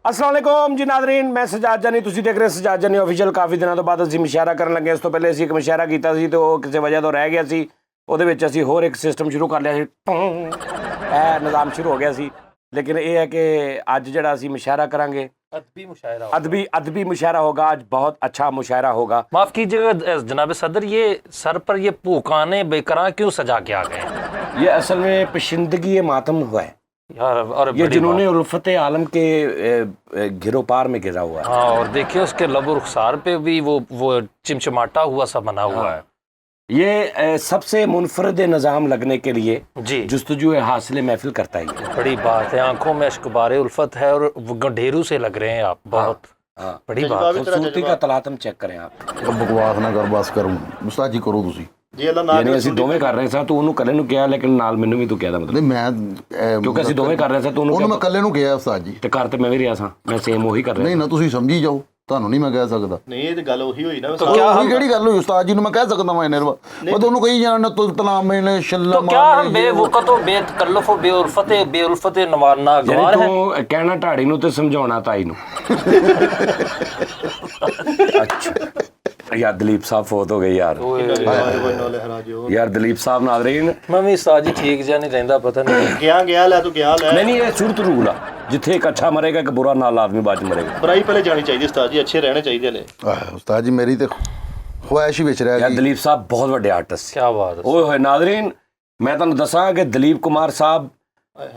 अस्सलाम वालेकुम जी नाज़रीन, मैं सजाद जानी, तुसीं देख रहे सजाद जानी ऑफिशियल। काफ़ी दिनों तो बाद ਅਸੀਂ ਮੁਸ਼ਾਇਰਾ ਕਰਨ ਲੱਗੇ। ਇਸ ਤੋਂ ਪਹਿਲੇ ਅਸੀਂ ਇੱਕ ਮੁਸ਼ਾਇਰਾ ਕੀਤਾ ਸੀ ਤੇ ਉਹ ਕਿਸੇ ਵਜ੍ਹਾ ਤੋਂ ਰਹਿ ਗਿਆ ਸੀ। ਉਹਦੇ ਵਿੱਚ ਅਸੀਂ ਹੋਰ ਇੱਕ ਸਿਸਟਮ ਸ਼ੁਰੂ ਕਰ ਲਿਆ ਸੀ, ਇਹ ਨਿਜ਼ਾਮ ਸ਼ੁਰੂ ਹੋ ਗਿਆ ਸੀ। लेकिन ये है कि आज जरा ਅਸੀਂ मुशायरा करेंगे, अदबी मुशायरा होगा। आज बहुत अच्छा मुशायरा होगा। माफ कीजिएगा जनाब सदर, ये सर पर ये पूकाने बेकरां क्यों सजा के आ गए? ये असल में पेशिंदगी मातम हुआ है यार, और ये जिन्होंने उल्फत आलम के गिरोपार में गिरा हुआ है। हाँ, और देखिए उसके लब रुखसार पे भी वो चिमचमाटा हुआ सा बना हुआ है। ये सबसे मुनफरद निज़ाम लगने के लिए जी जुस्तजू हासिल महफिल करता है। बड़ी बात है, आंखों में अश्कबारे उल्फत है और ढेरू से लग रहे हैं आप। बहुत बड़ी बात। खूबसूरती का तलातम चेक करें आप। बकवास ना कर, बस करूँ मुस्ताद जी करो ਤੁਸੀਂ ਯਾਨੀ ਅਸੀਂ ਦੋਵੇਂ ਕਰ ਰਹੇ ਸਾਂ, ਤੂੰ ਉਹਨੂੰ ਕੱਲੇ ਨੂੰ ਕਿਹਾ ਲੇਕਿਨ ਨਾਲ ਮੈਨੂੰ ਵੀ ਤੂੰ ਕਿਹਾ ਦਾ ਮਤਲਬ ਨਹੀਂ ਮੈਂ ਕਿਉਂਕਿ ਅਸੀਂ ਦੋਵੇਂ ਕਰ ਰਹੇ ਸਾਂ, ਤੂੰ ਉਹਨੂੰ ਮੈਂ ਕੱਲੇ ਨੂੰ ਕਿਹਾ ਉਸਤਾਦ ਜੀ, ਤੇ ਕਰ ਤੇ ਮੈਂ ਵੀ ਰਿਹਾ ਸਾਂ, ਮੈਂ ਸੇਮ ਉਹੀ ਕਰ ਰਿਹਾ। ਨਹੀਂ ਨਾ ਤੁਸੀਂ ਸਮਝੀ ਜਾਓ, ਤੁਹਾਨੂੰ ਨਹੀਂ ਮੈਂ ਕਹਿ ਸਕਦਾ। ਨਹੀਂ ਇਹ ਤੇ ਗੱਲ ਉਹੀ ਹੋਈ ਨਾ। तो क्या हम ਕਿਹੜੀ ਗੱਲ ਹੋਈ ਉਸਤਾਦ ਜੀ ਨੂੰ ਮੈਂ ਕਹਿ ਸਕਦਾ ਮੈਂ ਇਹਨੇ ਮੈਂ ਤੁਹਾਨੂੰ ਕਹੀ ਜਾਣਾ ਤਲਾਮ ਮੈਨੇ ਸ਼ੱਲਾ तो क्या हम बेवकत और बेतकल्लफ और बेउल्फत नागवार ਯਾਨੀ हैं? ਤੂੰ ਕਹਿਣਾ ਢਾੜੀ ਨੂੰ ਤੇ ਸਮਝਾਉਣਾ ਤਾਈ ਨੂੰ। ਅੱਛਾ यार दलीप साहब फोत हो गए यार। यार दलीप साहब नाज़रीन, मैं भी उस्ताद जी ठीक जा नहीं रहंदा, पता नहीं ਗਿਆ ਲੈ ਤੂੰ ਗਿਆ ਲੈ। नहीं ये सुरत रूल आ, जिथे एक अच्छा मरेगा एक बुरा नाल आदमी बाद च मरेगा। ਬੁਰਾਈ ਪਹਿਲੇ ਜਾਣੀ ਚਾਹੀਦੀ ਉਸਤਾਦ ਜੀ, ਅੱਛੇ ਰਹਿਣੇ ਚਾਹੀਦੇ ਲੈ। ਉਸਤਾਦ ਜੀ ਮੇਰੀ ਤੇ ਖੁਆਇਸ਼ ਹੀ ਵਿੱਚ ਰਹਿ यार ਗਈ। दलीप साहब बहुत बड़े आर्टिस्ट। क्या बात है। ओए होए नाज़रीन, मैं ਤੁਹਾਨੂੰ ਦੱਸਾਂ ਕਿ ਦਲੀਪ ਕੁਮਾਰ ਸਾਹਿਬ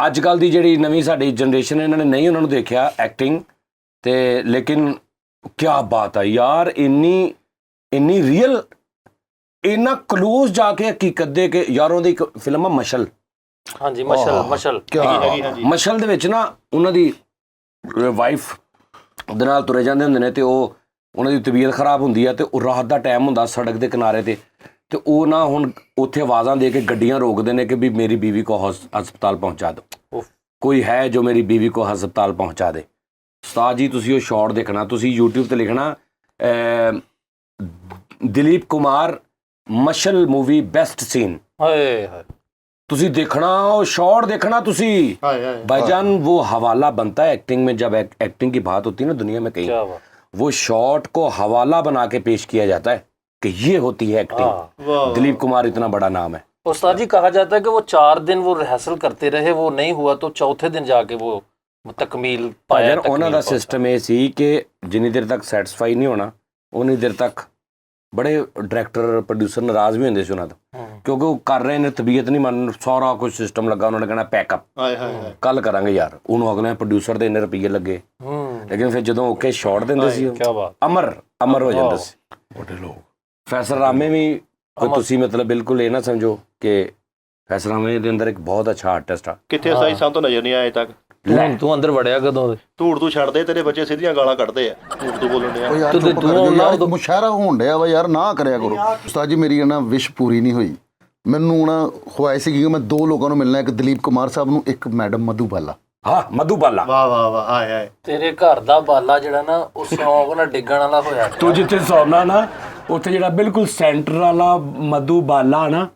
ਅੱਜ ਕੱਲ ਦੀ ਜਿਹੜੀ ਨਵੀਂ ਸਾਡੀ ਜਨਰੇਸ਼ਨ ਇਹਨਾਂ ਨੇ ਨਹੀਂ ਉਹਨਾਂ ਨੂੰ ਦੇਖਿਆ ਐਕਟਿੰਗ ਤੇ, ਲੇਕਿਨ ਕੀ ਬਾਤ ਹੈ ਯਾਰ, ਇੰਨੀ ਰੀਅਲ, ਇੰਨਾ ਕਲੋਜ਼ ਜਾ ਕੇ ਹਕੀਕਤ ਦੇ ਕੇ। ਯਾਰ ਉਹਦੀ ਇੱਕ ਫਿਲਮ ਆ ਮਸ਼ਲ। हाँ जी, मशल ਮਸ਼ਲ ਦੇ ਵਿੱਚ ਨਾ ਉਹਨਾਂ ਦੀ ਵਾਈਫ ਦੇ ਨਾਲ ਤੁਰੇ ਜਾਂਦੇ ਹੁੰਦੇ ਨੇ ਤੇ ਉਹ ਉਹਨਾਂ ਦੀ ਤਬੀਅਤ ਖਰਾਬ ਹੁੰਦੀ ਆ ਤੇ ਉਹ ਰਾਤ ਦਾ ਟਾਈਮ ਹੁੰਦਾ ਸੜਕ ਦੇ ਕਿਨਾਰੇ ਤੇ ਉਹ ਨਾ ਹੁਣ ਉੱਥੇ ਆਵਾਜ਼ਾਂ ਦੇ ਕੇ ਗੱਡੀਆਂ ਰੋਕਦੇ ਨੇ ਕਿ ਵੀ ਮੇਰੀ बीवी को ਹਸਪਤਾਲ ਪਹੁੰਚਾ ਦਿਓ, ਕੋਈ ਹੈ ਜੋ ਮੇਰੀ बीवी को ਹਸਪਤਾਲ ਪਹੁੰਚਾ ਦੇ। ਉਸਤਾਦ ਜੀ ਤੁਸੀਂ ਉਹ ਸ਼ਾਟ ਦੇਖਣਾ, ਤੁਸੀਂ YouTube ਤੇ ਲਿਖਣਾ Dilip Kumar Mashaal movie best scene, ਤੁਸੀਂ देखना, वो शॉट देखना ਤੁਸੀਂ। भाईजान वो हवाला बनता है एक्टिंग में, जब एक्टिंग की बात होती है ना दुनिया में कहीं, वो शॉट को हवाला बना के पेश किया जाता है कि ये होती है एक्टिंग। दिलीप कुमार इतना बड़ा नाम है। उस्ताद जी कहा जाता है कि वो 4 दिन वो रिहर्सल करते रहे, वो नहीं हुआ तो चौथे दिन जाके वो तकमील पाया। ਉਹਨਾਂ ਦਾ ਸਿਸਟਮ ਇਹ ਸੀ ਕਿ ਜਿੰਨੀ ਦੇਰ ਤੱਕ ਸੈਟੀਸਫਾਈ ਨਹੀਂ ਹੋਣਾ ਉਨੀ ਦੇਰ ਤੱਕ ਬੜੇ ਡਾਇਰੈਕਟਰ ਪ੍ਰੋਡਿਊਸਰ ਨਾਰਾਜ਼ ਵੀ ਹੁੰਦੇ ਸੀ ਉਹਨਾਂ ਤੋਂ, ਕਿਉਂਕਿ ਉਹ ਕਰ ਰਹੇ ਨੇ, ਤਬੀਅਤ ਨਹੀਂ ਮੰਨ, ਸਾਰਾ ਕੁਝ ਸਿਸਟਮ ਲੱਗਾ, ਉਹਨਾਂ ਨੇ ਕਹਿਣਾ ਪੈਕਅਪ ਕੱਲ ਕਰਾਂਗੇ ਯਾਰ, ਉਹਨੂੰ ਅਗਲੇ ਪ੍ਰੋਡਿਊਸਰ ਦੇ ਇੰਨੇ ਰੁਪਈਏ ਲੱਗੇ। ਲੇਕਿਨ ਫਿਰ ਜਦੋਂ ਓਕੇ ਸ਼ਾਟ ਦਿੰਦੇ ਸੀ ਅਮਰ ਹੋ ਜਾਂਦਾ ਸੀ। ਵੱਡੇ ਲੋਕ ਫੈਸਲ ਰਾਮੇ ਵੀ ਕੋਈ ਤੁਸੀਂ ਮਤਲਬ ਬਿਲਕੁਲ ਇਹ ਨਾ ਸਮਝੋ ਕਿ ਫੈਸਲ ਰਾਮੇ ਦੇ ਅੰਦਰ ਇੱਕ ਬਹੁਤ ਅੱਛਾ ਆਰਟਿਸਟ ਆ। ਕਿੱਥੇ ਉਸਤਾਦ ਸਾਨੂੰ ਤਾਂ ਨਜ਼ਰ ਨਹੀਂ ਆਇਆ ਤੱਕ। ਤੂੰ ਅੰਦਰ ਵੜਿਆ ਕਦੋਂ? ਤੂੰ ਛੱਡ ਦੇ, ਤੇਰੇ ਬੱਚੇ ਸਿੱਧੀਆਂ ਗਾਲਾਂ ਕੱਢਦੇ ਆ ਤੂੰ ਬੋਲਣ ਡਿਆ। ਯਾਰ ਮੁਸ਼ਾਇਰਾ ਹੋਣ ਡਿਆ ਵਾ ਯਾਰ, ਨਾ ਕਰਿਆ ਕਰੋ ਉਸਤਾਦ ਜੀ। ਮੇਰੀ ਨਾ ਵਿਸ਼ ਪੂਰੀ ਨਹੀਂ ਹੋਈ, ਮੈਨੂੰ ਨਾ ਖੁਆਇਸ਼ ਸੀਗੀ ਕਿ ਮੈਂ 2 ਲੋਕਾਂ ਨੂੰ ਮਿਲਣਾ, ਇੱਕ ਦਲੀਪ ਕੁਮਾਰ ਸਾਹਿਬ ਨੂੰ, ਇੱਕ ਮੈਡਮ ਮਧੂਬਾਲਾ। ਹਾਂ ਮਧੂਬਾਲਾ, ਵਾਹ ਵਾਹ ਵਾਹ, ਹਾਏ ਹਾਏ। ਤੇਰੇ ਘਰ ਦਾ ਬਾਲਾ ਜਿਹੜਾ ਨਾ ਉਹ ਸੌਂਗ ਨਾਲ ਡਿੱਗਣ ਵਾਲਾ ਹੋਇਆ। ਤੂੰ ਜਿੱਥੇ ਸੌਣਾ ਨਾ ਉੱਥੇ ਜਿਹੜਾ ਬਿਲਕੁਲ ਸੈਂਟਰ ਵਾਲਾ ਮਧੂਬਾਲਾ ਨਾ,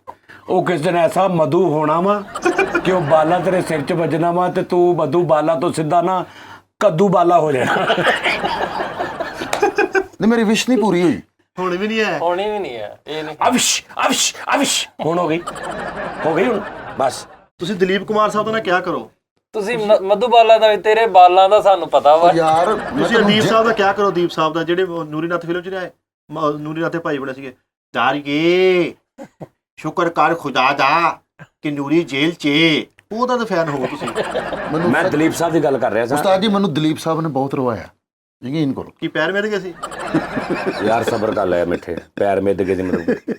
ਉਹ ਕਿਸ ਦਿਨ ਐਸਾ ਮਧੂ ਹੋਣਾ ਵਾ ਕਿ ਉਹ ਬਾਲਾ ਤੇਰੇ ਸਿਰ 'ਚ ਵੱਜਣਾ ਵਾ ਤੇ ਤੂੰ ਮਧੂਬਾਲਾ ਤੋਂ ਸਿੱਧਾ ਨਾ ਕੱਦੂ ਬਾਲਾ ਹੋ ਜਾਣਾ। ਨਹੀਂ ਮੇਰੀ ਵਿਸ਼ ਨਹੀਂ ਪੂਰੀ ਹੋਈ। ਹੁਣ ਵੀ ਨਹੀਂ ਹੈ, ਹੋਣੀ ਵੀ ਨਹੀਂ ਹੈ ਇਹ ਨਹੀਂ। ਅਵਿਸ਼ ਹੁਣ ਹੋ ਗਈ ਹੁਣ ਬਸ। ਤੁਸੀਂ ਦਲੀਪ ਕੁਮਾਰ ਸਾਹਿਬ ਦਾ ਕਿਆ ਕਰੋ, ਤੁਸੀਂ ਮਧੂਬਾਲਾ ਦਾ, ਤੇਰੇ ਬਾਲਾਂ ਦਾ ਸਾਨੂੰ ਪਤਾ ਵਾ ਯਾਰ ਤੁਸੀਂ ਦੀਪ ਸਾਹਿਬ ਦਾ ਕਿਆ ਕਰੋ। ਦੀਪ ਸਾਹਿਬ ਦਾ ਜਿਹੜੇ ਨੂਰੀਨਾਥ ਫਿਲਮ 'ਚ ਰਿਹਾ, ਨੂਰੀਨਾਥ ਦੇ ਭਾਈ ਬਣੇ ਸੀਗੇ, ਦਾਰੀਏ ਸ਼ੁਕਰ ਕਰ ਖੁਦਾ ਦਾ ਕਿ ਨੂਰੀ ਜੇਲ੍ਹ 'ਚ, ਉਹਦਾ ਤਾਂ ਫੈਨ ਹੋ ਤੁਸੀਂ। ਮੈਂ ਦਲੀਪ ਸਾਹਿਬ ਦੀ ਗੱਲ ਕਰ ਰਿਹਾ ਸੀ ਉਸਤਾਦ ਜੀ, ਮੈਨੂੰ ਦਲੀਪ ਸਾਹਿਬ ਨੇ ਬਹੁਤ ਰਵਾਇਆ, ਯਕੀਨ ਕਰੋ। ਕੀ ਪੈਰ ਮਿਲ ਗਏ ਸੀ? ਯਾਰ ਸਬਰ ਕਰ ਲੈ ਮਿੱਠੇ, ਪੈਰ ਮਿੱਧ ਕੇ ਮਤਲਬ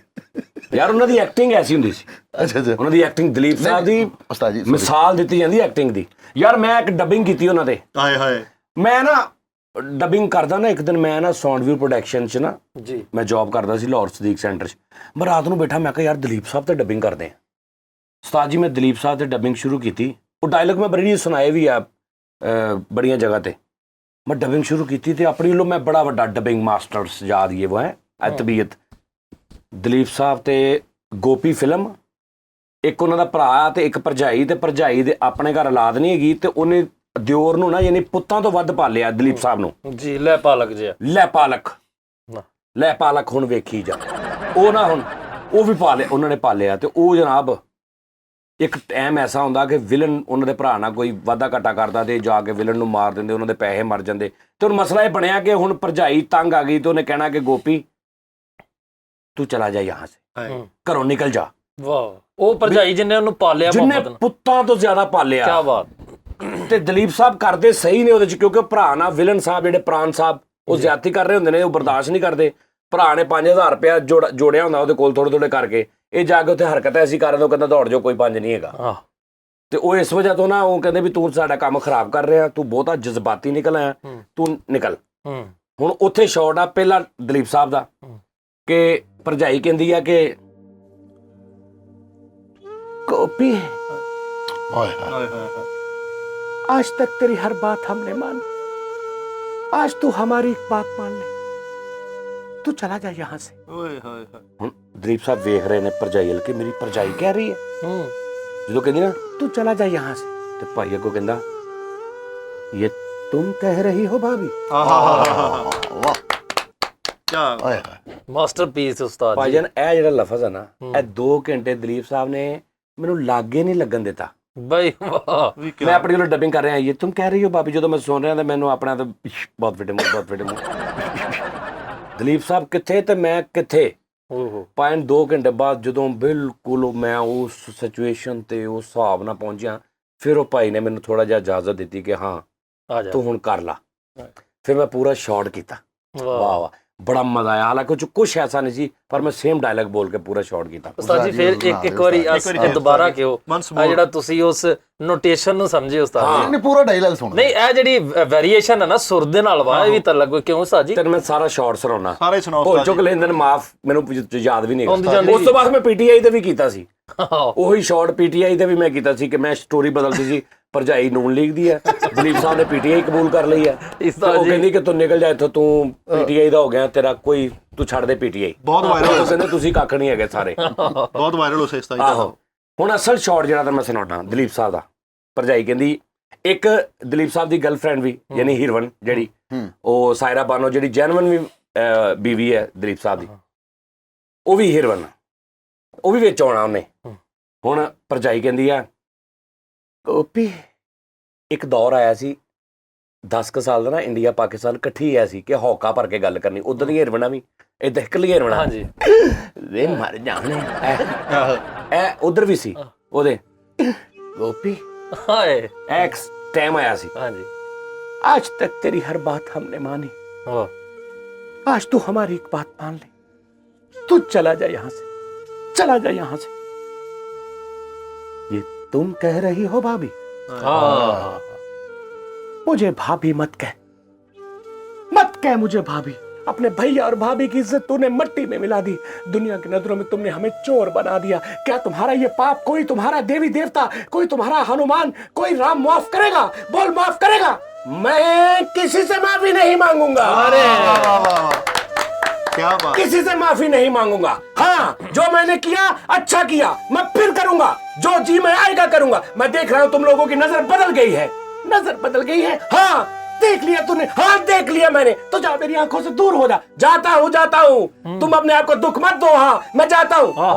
ਯਾਰ ਉਹਨਾਂ ਦੀ ਐਕਟਿੰਗ ਐਸੀ ਹੁੰਦੀ ਸੀ। ਅੱਛਾ ਉਹਨਾਂ ਦੀ ਐਕਟਿੰਗ ਦਲੀਪ ਸਾਹਿਬ ਦੀ ਉਸਤਾਦ ਜੀ ਮਿਸਾਲ ਦਿੱਤੀ ਜਾਂਦੀ ਐਕਟਿੰਗ ਦੀ। ਯਾਰ ਮੈਂ ਇੱਕ ਡੱਬਿੰਗ ਕੀਤੀ ਉਹਨਾਂ ਦੇ, ਹਾਏ ਹਾਏ। ਮੈਂ ਨਾ ਡੱਬਿੰਗ ਕਰਦਾ ਨਾ, ਇੱਕ ਦਿਨ ਮੈਂ ਨਾ ਸਾਊਂਡਵਿਊ ਪ੍ਰੋਡਕਸ਼ਨ 'ਚ ਨਾ ਜੀ ਮੈਂ ਜੌਬ ਕਰਦਾ ਸੀ ਲਾਹੌਰ ਸਦੀਕ ਸੈਂਟਰ 'ਚ। ਮੈਂ ਰਾਤ ਨੂੰ ਬੈਠਾ, ਮੈਂ ਕਿਹਾ ਯਾਰ ਦਲੀਪ ਸਾਹਿਬ ਤੇ ਡੱਬਿੰਗ ਕਰਦੇ ਆ। ਉਸਤਾਦ ਜੀ ਮੈਂ ਦਲੀਪ ਸਾਹਿਬ ਤੇ ਡੱਬਿੰਗ ਸ਼ੁਰੂ ਕੀਤੀ, ਉਹ ਡਾਇਲੌਗ ਮੈਂ ਬੜੀ ਸੁਣਾਏ ਵੀ ਆ ਬੜੀਆਂ ਜਗ੍ਹਾ ਤੇ। ਮੈਂ ਡੱਬਿੰਗ ਸ਼ੁਰੂ ਕੀਤੀ ਤੇ ਆਪਣੀ ਵੱਲੋਂ ਮੈਂ ਬੜਾ ਵੱਡਾ ਡੱਬਿੰਗ ਮਾਸਟਰ ਸਜਾ ਦਈਏ ਉਹ ਹੈ ਤਬੀਅਤ। ਦਲੀਪ ਸਾਹਿਬ ਤੇ ਗੋਪੀ ਫਿਲਮ, ਇੱਕ ਉਹਨਾਂ ਦਾ ਭਰਾ ਤੇ ਇੱਕ ਭਰਜਾਈ, ਤੇ ਭਰਜਾਈ ਦੇ ਆਪਣੇ ਘਰ ਔਲਾਦ ਨਹੀਂ ਹੈਗੀ ਤੇ ਉਹਨੇ ਦਿਓਰ ਨੂੰ ਨਾ ਯਾਨੀ ਪੁੱਤਾਂ ਤੋਂ ਵੱਧ ਪਾਲਿਆ ਦਲੀਪ ਸਾਹਿਬ ਨੂੰ। ਜੀ ਲੈ ਪਾਲਕ ਜਿਹਾ। ਲੈ ਪਾਲਕ ਨਾ। ਲੈ ਪਾਲਕ ਹੁਣ ਵੇਖੀ ਜਾ। ਉਹ ਨਾ ਹੁਣ ਉਹ ਵੀ ਪਾਲੇ ਉਹਨਾਂ ਨੇ ਪਾਲਿਆ ਤੇ ਉਹ ਜਨਾਬ ਇੱਕ ਟਾਈਮ ਐਸਾ ਹੁੰਦਾ ਕਿ ਵਿਲਨ ਉਹਨਾਂ ਦੇ ਭਰਾ ਨਾਲ ਕੋਈ ਵਾਧਾ ਘਾਟਾ ਕਰਦਾ ਤੇ ਜਾ ਕੇ ਵਿਲਨ ਨੂੰ ਮਾਰ ਦਿੰਦੇ, ਉਹਨਾਂ ਦੇ ਪੈਸੇ ਮਰ ਜਾਂਦੇ। ਤੇ ਹੁਣ ਮਸਲਾ ਇਹ ਬਣਿਆ ਕਿ ਹੁਣ ਭਰਜਾਈ ਤੰਗ ਆ ਗਈ ਤੇ ਉਹਨੇ ਕਹਿਣਾ ਕਿ ਗੋਪੀ ਤੂੰ ਚਲਾ ਜਾ ਯਹਾਂ ਸੇ, ਘਰੋਂ ਨਿਕਲ ਜਾ। ਵਾਹ, ਉਹ ਭਰਜਾਈ ਜਿਹਨੇ ਉਹਨੂੰ ਪਾਲਿਆ ਜਿੰਨੇ ਮੁਹੱਬਤ ਨਾਲ। ਪੁੱਤਾਂ ਤੋਂ ਜ਼ਿਆਦਾ ਪਾਲਿਆ। ਕੀ ਬਾਤ। ਤੇ ਦਲੀਪ ਸਾਹਿਬ ਕਰਦੇ ਸਹੀ ਨੇ ਉਹਦੇ ਚ, ਕਿਉਂਕਿ ਭਰਾ ਨਾਲ ਵਿਲਨ ਸਾਹਿਬ ਜਿਹੜੇ ਪ੍ਰਾਣ ਸਾਹਿਬ ਉਹ ਜ਼ਿਆਦਤੀ ਕਰ ਰਹੇ ਹੁੰਦੇ ਨੇ, ਉਹ ਬਰਦਾਸ਼ਤ ਨਹੀਂ ਕਰਦੇ। ਭਰਾ ਨੇ 5000 ਰੁਪਇਆ ਜੋੜਿਆ ਹੁੰਦਾ ਉਹਦੇ ਕੋਲ ਥੋੜੇ ਥੋੜੇ ਕਰਕੇ, ਇਹ ਜਾ ਕੇ ਉੱਥੇ ਹਰਕਤ ਐਸੀ ਕਰ ਰਿਹਾ, ਉਹ ਕਹਿੰਦਾ ਦੌੜ ਜਾਓ, ਕੋਈ 5 ਨਹੀਂ ਹੈਗਾ। ਤੇ ਉਹ ਇਸ ਵਜ੍ਹਾ ਤੋਂ ਨਾ ਉਹ ਕਹਿੰਦੇ ਵੀ ਤੂੰ ਸਾਡਾ ਕੰਮ ਖਰਾਬ ਕਰ ਰਿਹਾ, ਤੂੰ ਬਹੁਤਾ ਜਜ਼ਬਾਤੀ ਨਿਕਲ ਆਇਆ, ਤੂੰ ਨਿਕਲ। ਹੁਣ ਉੱਥੇ ਸ਼ਾਟ ਆ ਪਹਿਲਾ ਦਲੀਪ ਸਾਹਿਬ ਦਾ ਕਿ ਭਰਜਾਈ ਕਹਿੰਦੀ ਆ ਕਿ गोपी आज तक तेरी हर बात हमने मानी, आज तू हमारी एक बात मान ले, तू चला जा यहाँ से। ਹੁਣ ਦਲੀਪ ਸਾਹਿਬ ਵੇਖ ਰਹੇ ਨੇ ਭਰਜਾਈ ਵੱਲ ਕਿ ਮੇਰੀ ਭਰਜਾਈ ਕਹਿ ਰਹੀ ਹੈ। ਜਦੋਂ ਕਹਿੰਦੀ ਨਾ ਤੂੰ ਚਲਾ ਜਾ यहाँ से, ਤੇ ਭਾਈ ਅੱਗੋਂ ਕਹਿੰਦਾ ये तुम कह रही हो भाभी। ਵਾਹ क्या ਆਏ ਮਾਸਟਰਪੀਸ ਉਸਤਾਦ ਜੀ। ਭਾਈਜਾਨ ਇਹ ਜਿਹੜਾ ਲਫ਼ਜ਼ ਹੈ ਨਾ, ਇਹ 2 ਘੰਟੇ ਦਲੀਪ ਸਾਹਿਬ ਨੇ ਮੈਨੂੰ ਲਾਗੇ ਨਹੀਂ ਲੱਗਣ ਦਿੱਤਾ। ਬਈ ਵਾਹ। ਮੈਂ ਆਪਣੀ ਵੱਲੋਂ ਡਬਿੰਗ ਕਰ ਰਿਹਾ, ਇਹ ਤੁਮ ਕਹਿ ਰਹੀ ਹੋ ਭਾਬੀ। ਜਦੋਂ ਮੈਂ ਸੁਣ ਰਿਹਾ ਤਾਂ ਮੈਨੂੰ ਆਪਣਾ ਤਾਂ ਬਹੁਤ ਵੱਡੇ ਮੂੰਹ, ਬਹੁਤ ਵੱਡੇ ਮੂੰਹ। ਦਲੀਪ ਸਾਹਿਬ ਕਿੱਥੇ ਤੇ ਮੈਂ ਕਿੱਥੇ। ਓਹੋ। 2 ਘੰਟੇ ਬਾਅਦ ਜਦੋਂ ਬਿਲਕੁਲ ਮੈਂ ਉਸ ਸਿਚੁਏਸ਼ਨ ਤੇ ਉਸ ਹਿਸਾਬ ਨਾਲ ਪਹੁੰਚਿਆ, ਫਿਰ ਉਹ ਭਾਈ ਨੇ ਮੈਨੂੰ ਥੋੜਾ ਜਿਹਾ ਇਜਾਜ਼ਤ ਦਿੱਤੀ ਕਿ ਹਾਂ ਆ ਜਾ। ਤੂੰ ਹੁਣ ਕਰ ਲਾ। ਫਿਰ ਮੈਂ ਪੂਰਾ ਸ਼ਾਟ ਕੀਤਾ। ਵਾਹ ਵਾਹ ਵਾਹ, ਬੜਾ ਮਜ਼ਾ ਆਇਆ। ਹਾਲਾਂਕਿ ਕੁਛ ਐਸਾ ਨਹੀਂ ਸੀ, ਪਰ ਮੈਂ ਸੇਮ ਡਾਇਲੌਗ ਬੋਲ ਕੇ ਪੂਰਾ ਸ਼ਾਟ ਕੀਤਾ। ਉਸਤਾਦ ਜੀ ਫਿਰ ਇੱਕ ਵਾਰੀ ਦੁਬਾਰਾ ਕਿਉਂ ਆ ਜਿਹੜਾ ਤੁਸੀਂ ਉਸ ਨੋਟੇਸ਼ਨ ਨੂੰ ਸਮਝੇ ਉਸਤਾਦ ਜੀ। ਨਹੀਂ ਪੂਰਾ ਡਾਇਲੌਗ ਸੁਣ। ਨਹੀਂ ਇਹ ਜਿਹੜੀ ਵੇਰੀਏਸ਼ਨ ਹੈ ਨਾ ਸੁਰ ਦੇ ਨਾਲ ਵਾ, ਇਹ ਵੀ ਤਾਂ ਲੱਗੋ ਕਿਉਂ ਉਸਤਾਦ ਜੀ। ਤੈਨੂੰ ਮੈਂ ਸਾਰਾ ਸ਼ਾਟ ਸੁਣਾਉਣਾ। ਸਾਰੇ ਸੁਣਾਓ ਹੋ ਉਸਤਾਦ ਚੁੱਕ ਜੀ। ਲੈਂਦੇ ਨੇ, ਮਾਫ ਮੈਨੂੰ ਯਾਦ ਵੀ ਨਹੀਂ ਆਉਂਦੀ ਹੈਗਾ। ਜਾਂਦੀ ਉਸ ਤੋਂ ਬਾਅਦ ਮੈਂ ਪੀਟੀਆਈ ਤੇ ਵੀ ਕੀਤਾ ਸੀ ਆਹੋ। ਉਹੀ ਸ਼ਾਟ। ਪੀਟੀਆਈ ਤੇ ਵੀ ਮੈਂ ਕੀਤਾ ਸੀ ਕਿ ਮੈਂ ਸਟੋਰੀ ਬਦਲਦੀ ਸੀ, ਭਰਜਾਈ ਨੂਨ ਲੀਗ ਦੀ ਹੈ, ਦਲੀਪ ਸਾਹਿਬ ਨੇ ਪੀਟੀਆਈ ਕਬੂਲ ਕਰ ਲਈ ਹੈ। ਉਹ ਕਹਿੰਦੀ ਕਿ ਤੂੰ ਨਿਕਲ ਜਾ ਇੱਥੋਂ, ਤੂੰ ਪੀਟੀਆਈ ਦਾ ਹੋ ਗਿਆ, ਤੇਰਾ ਕੋਈ ਤੂੰ ਛੱਡ ਦੇ ਪੀਟੀਆਈ। ਬਹੁਤ ਵਾਇਰਲ ਉਹ ਕਹਿੰਦੇ ਤੁਸੀਂ ਕੱਖ ਨਹੀਂ ਹੈਗੇ ਸਾਰੇ। ਬਹੁਤ ਵਾਇਰਲ ਹੋ ਉਸਤਾਦ ਜੀ। ਆਹੋ। ਹੁਣ ਅਸਲ ਸ਼ਾਟ ਜਿਹੜਾ ਤਾਂ ਮੈਂ ਸੁਣਾਉਣਾ ਦਲੀਪ ਸਾਹਿਬ ਦਾ। ਭਰਜਾਈ ਕਹਿੰਦੀ, ਇੱਕ ਦਲੀਪ ਸਾਹਿਬ ਦੀ ਗਰਲਫ੍ਰੈਂਡ ਵੀ ਯਾਨੀ ਹੀਰੋਇਨ ਜਿਹੜੀ ਉਹ ਸਾਇਰਾ ਬਾਨੋ, ਜਿਹੜੀ ਜੈਨੂਇਨ ਵੀ ਬੀਵੀ ਹੈ ਦਲੀਪ ਸਾਹਿਬ ਦੀ, ਉਹ ਵੀ ਹੀਰੋਇਨ, ਉਹ ਵੀ ਵਿੱਚ ਆਉਣਾ ਉਹਨੇ। ਹੁਣ ਭਰਜਾਈ ਕਹਿੰਦੀ ਆ ਗੋਪੀ ਇੱਕ ਦੌਰ ਆਇਆ ਸੀ 10 ਕੁ ਸਾਲ ਦਾ ਨਾ, ਇੰਡੀਆ ਪਾਕਿਸਤਾਨ ਇਕੱਠੀ ਆਇਆ ਸੀ ਕਿ ਹੌਕਾ ਭਰ ਕੇ ਗੱਲ ਕਰਨੀ। ਉਧਰ ਦੀਆਂ ਹੀਰੋਇਨਾਂ ਵੀ ਏਦਾਂ ਕਲੀਅਰ ਹੋਣਾ। ਹਾਂਜੀ ਵੇ ਮਰ ਜਾਣੇ ਐ ਉਧਰ ਵੀ ਸੀ ਉਹਦੇ। ਗੋਪੀ ਹਾਏ ਇੱਕ ਟਾਈਮ ਆਇਆ ਸੀ, ਹਾਂਜੀ आज तक तेरी हर बात हमने मानी, ਵਾਹ आज तू हमारी एक बात मान ले, तू चला जा यहाँ से, चला जा यहाँ से। ये तुम कह रही हो भाभी, हाँ मुझे भाभी मत कह मुझे भाभी। अपने भैया और भाभी की इज्जत तूने मिट्टी में मिला दी। दुनिया की नजरों में तुमने हमें चोर बना दिया। क्या तुम्हारा ये पाप कोई तुम्हारा देवी देवता, कोई तुम्हारा हनुमान, कोई राम माफ करेगा? बोल माफ करेगा? मैं किसी से माफी नहीं मांगूंगा। अरे क्या बात। किसी से माफी नहीं मांगूंगा। हाँ, जो मैंने किया अच्छा किया, मैं फिर करूंगा, जो जी में आएगा करूंगा। मैं देख रहा हूं तुम लोगों की नजर बदल गई है, नजर बदल गई है। हाँ देख लिया तूने, हाँ देख लिया मैंने, तो जा मेरी आंखों से दूर हो जा। जाता हूँ तुम अपने आप को दुख मत दो। हाँ मैं जाता हूँ।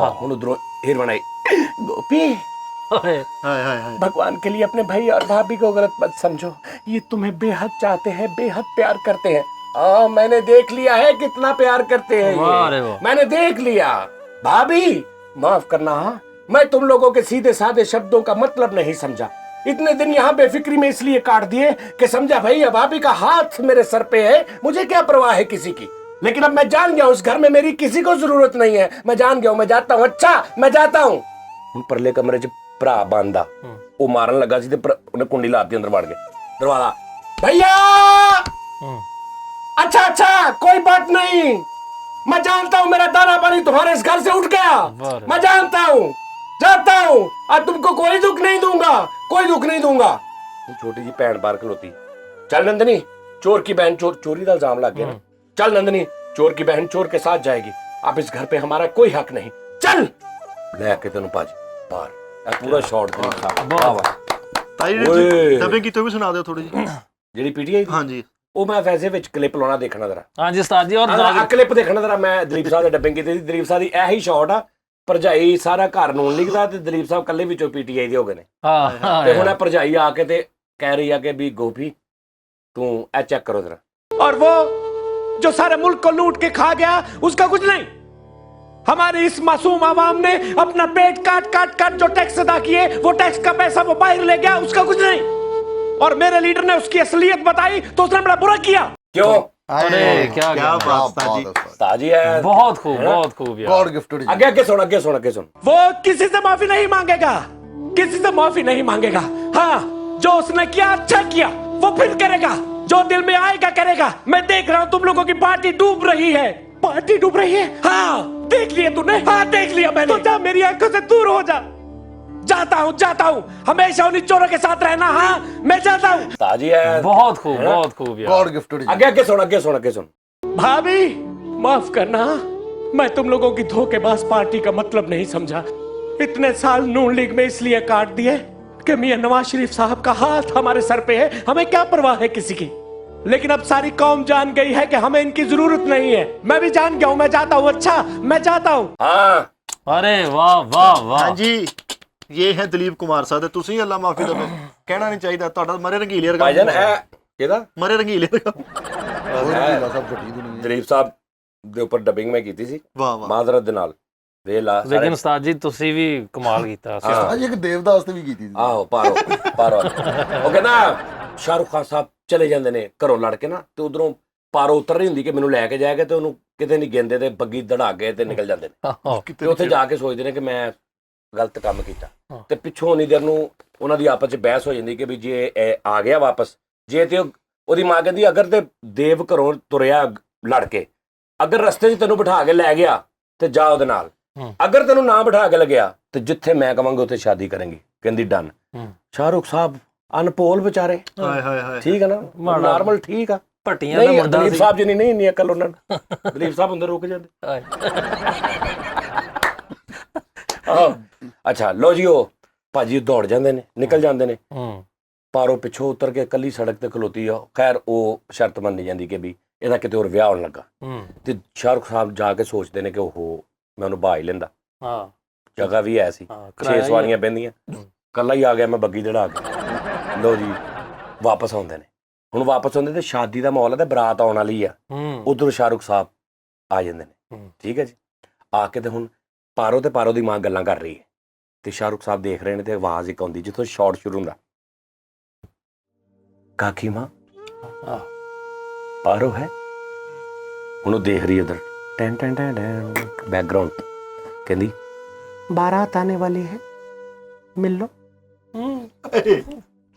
उधरों हीरोइन आई, गोपी हाय हाय हाय हाय। भगवान के लिए अपने भाई और भाभी को गलत मत समझो, ये तुम्हें बेहद चाहते हैं, बेहद प्यार करते हैं। हाँ मैंने देख लिया है कितना प्यार करते हैं वाह रे ये, वाह। मैंने देख लिया। भाभी माफ करना, हाँ मैं तुम लोगों के सीधे साधे शब्दों का मतलब नहीं समझा। इतने दिन यहाँ बेफिक्री में इसलिए काट दिए कि समझा भाई भाभी का हाथ मेरे सर पे है, मुझे क्या परवाह है किसी की। लेकिन अब मैं जान गया उस घर में मेरी किसी को जरूरत नहीं है। मैं जान गया हूँ, मैं जाता हूँ। अच्छा मैं जाता हूँ। परले कमरे च भरा बांदा वो मारन लगा सी ते उन्हें कुंडी लाती अंदर वड़ के दरवाजा। भैया अच्छा अच्छा कोई बात नहीं, मैं जानता हूँ मेरा दाना पानी तुम्हारे इस घर से उठ गया, मैं जानता हूँ, जाता हूँ। आज तुमको कोई दुख नहीं दूंगा, कोई दुख नहीं दूंगा। छोटी जी भैन बाहर खलोती, चल नंदनी, चोर की बहन चोरी का इल्जाम लग गया ना, चल नंदनी, चोर की बहन चोर के साथ जाएगी। अब इस घर पे हमारा कोई हक नहीं, चल। ले आके तेन भाजी बाहर। पूरा शॉट ਤਾਈ ਓਏ। ਡਬਿੰਗ ਕੀਤੀ ਵੀ ਸੁਣਾ ਦਿਓ ਥੋੜੀ ਜਿਹੀ। ਜਿਹੜੀ ਪੀਟੀਆਈ ਦੀ ਹਾਂਜੀ ਉਹ ਮੈਂ ਵੈਸੇ ਵਿੱਚ ਕਲਿੱਪ ਲਾਉਣਾ ਦੇਖਣਾ ਜ਼ਰਾ ਹਾਂਜੀ ਉਸਤਾਦ ਜੀ। ਔਰ ਆ ਕਲਿੱਪ ਦੇਖਣਾ ਜ਼ਰਾ। ਮੈਂ ਦਲੀਪ ਸਾਹਿਬ ਦੇ ਡੱਬਿੰਗ ਕੀਤੀ ਸੀ। ਦਲੀਪ ਸਾਹਿਬ ਦੀ ਇਹੀ ਸ਼ਾਟ ਆ, ਭਰਜਾਈ ਸਾਰਾ ਘਰ ਨੂੰ ਲਿਖਦਾ ਤੇ ਦਲੀਪ ਸਾਹਿਬ ਇਕੱਲੇ ਵਿੱਚੋਂ ਪੀਟੀਆਈ ਦੇ ਹੋ ਗਏ ਨੇ। ਹਾਂ ਤੇ ਹੁਣ ਇਹ ਭਰਜਾਈ ਆ ਕੇ ਤੇ ਕਹਿ ਰਹੀ ਆ ਕਿ ਵੀ ਗੋਪੀ ਤੂੰ ਇਹ ਚੈੱਕ ਕਰੋ ਜ਼ਰਾ। और वो जो सारे मुल्क को लूट के खा गया उसका कुछ नहीं। हमारे इस मासूम आवाम ने अपना पेट काट काट काट जो टैक्स अदा किए वो टैक्स का पैसा वो बाहर ले गया, उसका कुछ नहीं। और मेरे लीडर ने उसकी असलियत बताई तो उसने बड़ा बुरा किया। क्यों? अरे क्या क्या बात उस्ताद जी। ताजी है, बहुत खूब यार। गॉड गिफ्टेड आगे सुन आगे सुन आगे सुन। वो किसी से माफी नहीं मांगेगा, किसी से माफी नहीं मांगेगा। हाँ, जो उसने किया अच्छा किया, वो फिर करेगा, जो दिल में आएगा करेगा। मैं देख रहा हूँ तुम लोगों की पार्टी डूब रही है। पार्टी डूब रही है? हाँ देख लिया तूने? हाँ देख लिया मैंने। तो जा मेरी आंखों से दूर हो जा। जाता हूँ हमेशा उन्हीं चोरों के साथ रहना। हाँ मैं जाता हूँ। ताजी है, बहुत खूब यार। गॉड गिफ्टेड आगे आगे सुन आगे सुन आगे सुन। भाभी माफ करना, मैं तुम लोगों की धोखेबाज पार्टी का मतलब नहीं समझा। इतने साल नून लीग में इसलिए काट दिए कि मियां नवाज शरीफ साहब का हाथ हमारे सर पे है, हमें क्या परवाह है किसी की। लेकिन अब सारी कौम जान गई है कि हमें इनकी जरूरत नहीं है। मैं भी जान गया हूं, मैं जाता हूं। अच्छा मैं जाता हूं। हाँ अरे वाह वाह वाह। ਹਾਂਜੀ ਇਹ ਹੈ ਦਲੀਪ ਕੁਮਾਰ ਸਾਹਿਬ ਤੇ ਤੁਸੀਂ ਅੱਲਾ ਮਾਫੀ ਦੇਵੋ। ਕਹਿਣਾ ਨਹੀਂ ਚਾਹੀਦਾ, ਤੁਹਾਡਾ ਮਰੇ ਰੰਗੀਲੇ ਵਰਗਾ ਭਾਈਜਾਨ ਇਹ ਕਿਹਦਾ ਮਰੇ ਰੰਗੀਲੇ ਵਰਗਾ। ਸਭ ਵੱਡੀ ਦੁਨੀਆ। ਦਲੀਪ ਸਾਹਿਬ ਦੇ ਉੱਪਰ ਡਬਿੰਗ ਮੈਂ ਕੀਤੀ ਸੀ ਵਾਹ ਵਾਹ। ਮਾਜ਼ਰਤ ਦੇ ਨਾਲ। ਵੇਖ ਲਾ ਲੇਕਿਨ ਉਸਤਾਦ ਜੀ ਤੁਸੀਂ ਵੀ ਕਮਾਲ ਕੀਤਾ। ਅੱਜ ਇੱਕ ਦੇਵਦਾਸ ਤੇ ਵੀ ਕੀਤੀ ਸੀ। ਆਹੋ ਪਾਰੋ ਉਹ ਕਹਿੰਦਾ ਸ਼ਾਹਰੁਖ ਖਾਨ ਸਾਹਿਬ ਚਲੇ ਜਾਂਦੇ ਨੇ ਘਰੋਂ ਲੜ ਕੇ ਨਾ, ਤੇ ਉਧਰੋਂ ਪਾਰੋ ਉਤਰ ਰਹੀ ਹੁੰਦੀ ਕਿ ਮੈਨੂੰ ਲੈ ਕੇ ਜਾਏਗਾ, ਤੇ ਉਹਨੂੰ ਕਿਤੇ ਨਹੀਂ ਗਿੰਦੇ ਤੇ ਬੱਗੀ ਦੜਾ ਕੇ ਤੇ ਨਿਕਲ ਜਾਂਦੇ ਨੇ। ਤੇ ਉੱਥੇ ਜਾ ਕੇ ਸੋਚਦੇ ਨੇ ਕਿ ਮੈਂ ਗਲਤ ਕੰਮ ਕੀਤਾ, ਤੇ ਪਿੱਛੋਂ ਉਨੀ ਦੇਰ ਨੂੰ ਉਹਨਾਂ ਦੀ ਆਪਸ 'ਚ ਬਹਿਸ ਹੋ ਜਾਂਦੀ ਕਿ ਵੀ ਜੇ ਇਹ ਆ ਗਿਆ ਵਾਪਸ, ਜੇ ਤੇ ਉਹਦੀ ਮਾਂ ਕਹਿੰਦੀ ਅਗਰ ਤੇ ਦੇਵ ਘਰੋਂ ਤੁਰਿਆ ਲੜ ਕੇ, ਅਗਰ ਰਸਤੇ 'ਚ ਤੈਨੂੰ ਬਿਠਾ ਕੇ ਲੈ ਗਿਆ ਤੇ ਜਾ ਉਹਦੇ ਨਾਲ, ਅਗਰ ਤੈਨੂੰ ਨਾ ਬਿਠਾ ਕੇ ਲੱਗਿਆ ਤੇ ਜਿੱਥੇ ਮੈਂ ਕਵਾਂਗਾ ਉੱਥੇ ਸ਼ਾਦੀ ਕਰਾਂਗੀ। ਕਹਿੰਦੀ ਡਨ। ਸ਼ਾਹਰੁਖ ਸਾਹਿਬ ਅਨਪੋਲ ਵਿਚਾਰੇ, ਹਾਏ ਹਾਏ ਹਾਏ। ਠੀਕ ਹੈ ਨਾ, ਨਾਰਮਲ ਠੀਕ ਆ। ਭੱਟੀਆਂ ਦਾ ਨਹੀਂ ਮੁੰਡਾ ਦਲੀਪ ਸੀ। ਸਾਹਿਬ ਜੀ ਨਹੀਂ ਇੰਨੀ ਅਕਲ ਉਹਨਾਂ ਨੂੰ। ਦਲੀਪ ਸਾਹਿਬ ਹੁੰਦੇ ਰੁਕ ਜਾਂਦੇ। ਆਹੋ ਅੱਛਾ ਲੋ ਜੀ, ਉਹ ਭਾਜੀ ਦੌੜ ਜਾਂਦੇ ਨੇ, ਨਿਕਲ ਜਾਂਦੇ ਨੇ। ਪਾਰੋ ਪਿੱਛੋਂ ਉਤਰ ਕੇ ਕੱਲੀ ਸੜਕ ਤੇ ਖਲੋਤੀ ਆ। ਖੈਰ ਉਹ ਸ਼ਰਤ ਮੰਨੀ ਜਾਂਦੀ ਕਿ ਵੀ ਇਹਦਾ ਕਿਤੇ ਹੋਰ ਵਿਆਹ ਹੋਣ ਲੱਗਾ, ਤੇ ਸ਼ਾਹਰੁਖ ਸਾਹਿਬ ਜਾ ਕੇ ਸੋਚਦੇ ਨੇ ਕਿ ਉਹ ਮੈਂ ਉਹਨੂੰ ਬਾਹ ਹੀ ਲੈਂਦਾ। ਜਗ੍ਹਾ ਵੀ ਐ ਸੀ, 6 ਸਵਾਰੀਆਂ ਬਹਿੰਦੀਆਂ, ਕੱਲਾ ਹੀ ਆ ਗਿਆ ਮੈਂ ਬੱਗੀ ਦੜਾ ਕੇ। ਲੋ ਜੀ ਵਾਪਸ ਆਉਂਦੇ ਨੇ। ਹੁਣ ਵਾਪਸ ਆਉਂਦੇ ਤੇ ਸ਼ਾਦੀ ਦਾ ਮਾਹੌਲ ਹੈ ਤੇ ਬਰਾਤ ਆਉਣ ਵਾਲੀ ਆ। ਉਧਰ ਸ਼ਾਹਰੁਖ ਸਾਹਿਬ ਆ ਜਾਂਦੇ ਨੇ, ਠੀਕ ਹੈ ਜੀ। ਆ ਕੇ ਤੇ ਹੁਣ ਪਾਰੋ ਤੇ ਪਾਰੋ ਦੀ ਮਾਂ ਗੱਲਾਂ ਕਰ ਰਹੀ ਹੈ, ਤੇ ਸ਼ਾਹਰੁਖ ਸਾਹਿਬ ਦੇਖ ਰਹੇ ਨੇ, ਤੇ ਆਵਾਜ਼ ਇੱਕ ਆਉਂਦੀ ਜਿੱਥੋਂ ਸ਼ਾਟ ਸ਼ੁਰੂ ਹੁੰਦਾ, ਕਾਕੀ ਮਾਂ ਪਾਰੋ ਹੈ। ਹੁਣ ਉਹ ਦੇਖ ਰਹੀ ਉਧਰ ਟੈਨ ਟੈਨ ਟੈਨ ਬੈਕਗ੍ਰਾਉਂਡ, ਕਹਿੰਦੀ ਬਾਰਾਤ ਆने वाली है, ਮਿਲ ਲੋ।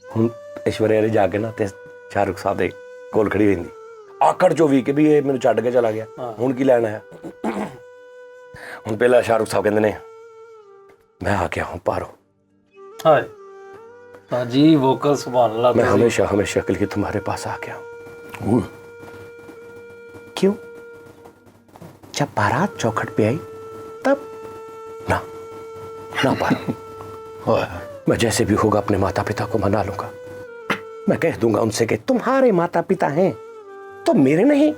ਹੁਣ ਐਸ਼ਵਰਿਆ ਨੇ ਜਾ ਕੇ ਨਾ ਤੇ ਸ਼ਾਹਰੁਖ ਸਾਹਿਬ ਦੇ ਕੋਲ ਖੜੀ ਹੋਈ ਹੁੰਦੀ, ਆਕੜ ਜੋ ਵੀ ਕਿ ਵੀ ਇਹ ਮੈਨੂੰ ਛੱਡ ਕੇ ਚਲਾ ਗਿਆ, ਹੁਣ ਕੀ ਲੈਣਾ ਹੈ। ਹੁਣ ਪਹਿਲਾਂ ਸ਼ਾਹਰੁਖ ਸਾਹਿਬ ਕਹਿੰਦੇ ਨੇ मैं आ गया हूँ पारो। हाय जी वोकल सुभान अल्लाह। मैं हमेशा हमेशा के लिए तुम्हारे पास आ गया हूँ। क्यों? जब बारात चौखट पे आई तब ना पारो। मैं जैसे भी होगा अपने माता पिता को मना लूंगा। मैं कह दूंगा उनसे कि तुम्हारे माता पिता हैं तो मेरे नहीं,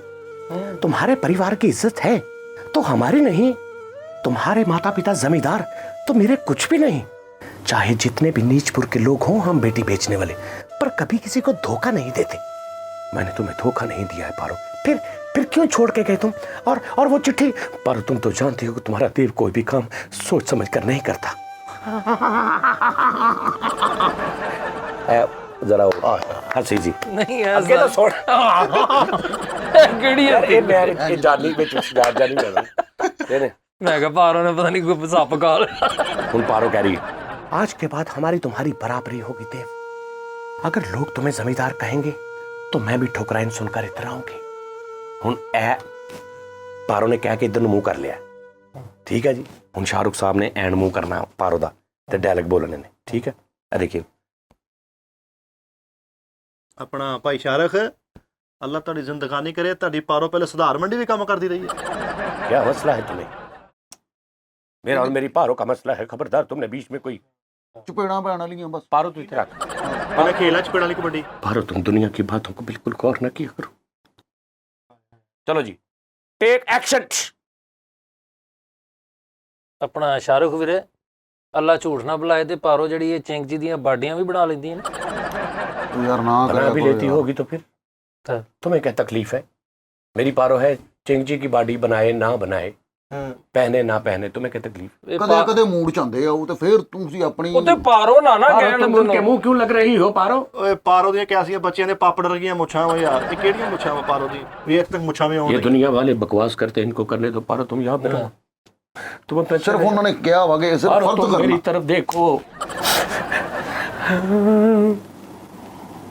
तुम्हारे परिवार की इज्जत है तो हमारी नहीं, तुम्हारे माता पिता जमींदार तो मेरे कुछ भी नहीं। चाहे जितने भी नीचपुर के लोग हों हम बेटी बेचने वाले, पर कभी किसी को धोखा नहीं देते। मैंने तुम्हें धोखा नहीं दिया है पारो, फिर क्यों छोड़ के गए तुम? और वो चिट्ठी? पर तुम तो जानती हो कि तुम्हारा देव कोई भी काम सोच समझ कर नहीं करता। जरा हंसी जी नहीं ਅੱਗੇ ਤਾਂ ਸੁਣ। ਕਿਹੜੀ ਯਾਰ ਇਹ ਮੈਂ ਇਹ ਜਾਲੀ ਵਿੱਚ ਜਾ ਨਹੀਂ ਲੈਣਾ। मैं कहा पारो ने पता नहीं कोई सप काल। ਹੁਣ ਪਾਰੋ ਕਹਿ ਰਹੀ आज के बाद हमारी तुम्हारी बराबरी होगी देव। अगर लोग तुम्हें जमींदार कहेंगे तो मैं भी ठुकराइन सुनकर इतराऊंगी। ਹੁਣ ਇਹ ਪਾਰੋ ਨੇ ਕਹਿ ਕੇ ਇਧਰ ਨੂੰ ਮੂੰਹ ਕਰ ਲਿਆ, ਠੀਕ ਹੈ ਜੀ। ਹੁਣ ਸ਼ਾਹਰੁਖ ਸਾਹਿਬ ਨੇ ਐਂਡ ਮੂੰਹ ਕਰਨਾ ਪਾਰੋ ਦਾ ਤੇ ਡਾਇਲੌਗ ਬੋਲਣੇ ਨੇ, ਠੀਕ ਹੈ। ਇਹ ਦੇਖਿਓ ਆਪਣਾ ਭਾਈ ਸ਼ਾਹਰੁਖ, ਅੱਲਾ ਤੁਹਾਡੀ ਜ਼ਿੰਦਗਾਨੀ ਕਰੇ। ਤੁਹਾਡੀ ਪਾਰੋ ਪਹਿਲੇ ਸੁਧਾਰ ਮੰਡੀ ਵੀ ਕੰਮ ਕਰਦੀ ਰਹੀ ਹੈ। क्या मसला है तुम्हें? मेरा और मेरी पारो का मसला है, खबरदार तुमने बीच में कोई ਚਪੇੜਾਂ ਪੈਣ ਵਾਲੀਆਂ ਬਸ। पारो तू इधर रख। मैंने खेला चपेड़ वाली कबड्डी। पारो तुम दुनिया की बातों को बिल्कुल गौर न किया करो। चलो जी, टेक एक्शन। ਆਪਣਾ ਸ਼ਾਹਰੁਖ ਵੀਰੇ ਅੱਲਾ ਝੂਠ ਨਾ ਬੁਲਾਏ ਤੇ ਪਾਰੋ ਜਿਹੜੀ ਇਹ ਚਿੰਗ ਜੀ ਦੀਆਂ ਬਾਡੀਆਂ ਵੀ ਬਣਾ ਲੈਂਦੀ ਹੈ ਨਾ। तो यार ना बना करा भी करो लेती यार। होगी तो फिर तुम्हें क्या तकलीफ है? मेरी पारो है चिंग जी की बॉडी बनाए ना बनाए, पहने ना पहने, तुम्हें क्या तकलीफ? ਇਹ ਕਦੇ ਕਦੇ ਮੂਡ ਚ ਆਉਂਦੇ ਆ ਉਹ ਤੇ ਫਿਰ ਤੁਸੀਂ ਆਪਣੀ ਉਹ ਤੇ ਪਾਰੋ ਨਾ पारो, ਕਹਿਣ तुम उनके मुंह क्यों लग रही हो पारो? ਓਏ ਪਾਰੋ ਦੀਆਂ ਕਿਆਸੀਆਂ ਬੱਚਿਆਂ ਦੇ ਪਾਪੜ ਰਗੀਆਂ ਮੁੱਛਾਂ ਵਾ ਯਾਰ, ਇਹ ਕਿਹੜੀਆਂ ਮੁੱਛਾਂ ਵਾ ਪਾਰੋ ਦੀ? ਵੇਖ ਤੱਕ ਮੁੱਛਾਂ ਵੀ ये ਆਉਂਦੀਆਂ। दुनिया वाले बकवास करते हैं, इनको करने दो। पारो तुम यहाँ पे रहो, तुम अपने ਸਿਰਫ ਉਹਨਾਂ ਨੇ ਕਿਹਾ ਵਾ ਕਿ ਸਿਰਫ पारो ਫਰਜ਼ तुम मेरी ਕਰਨਾ। तरफ देखो।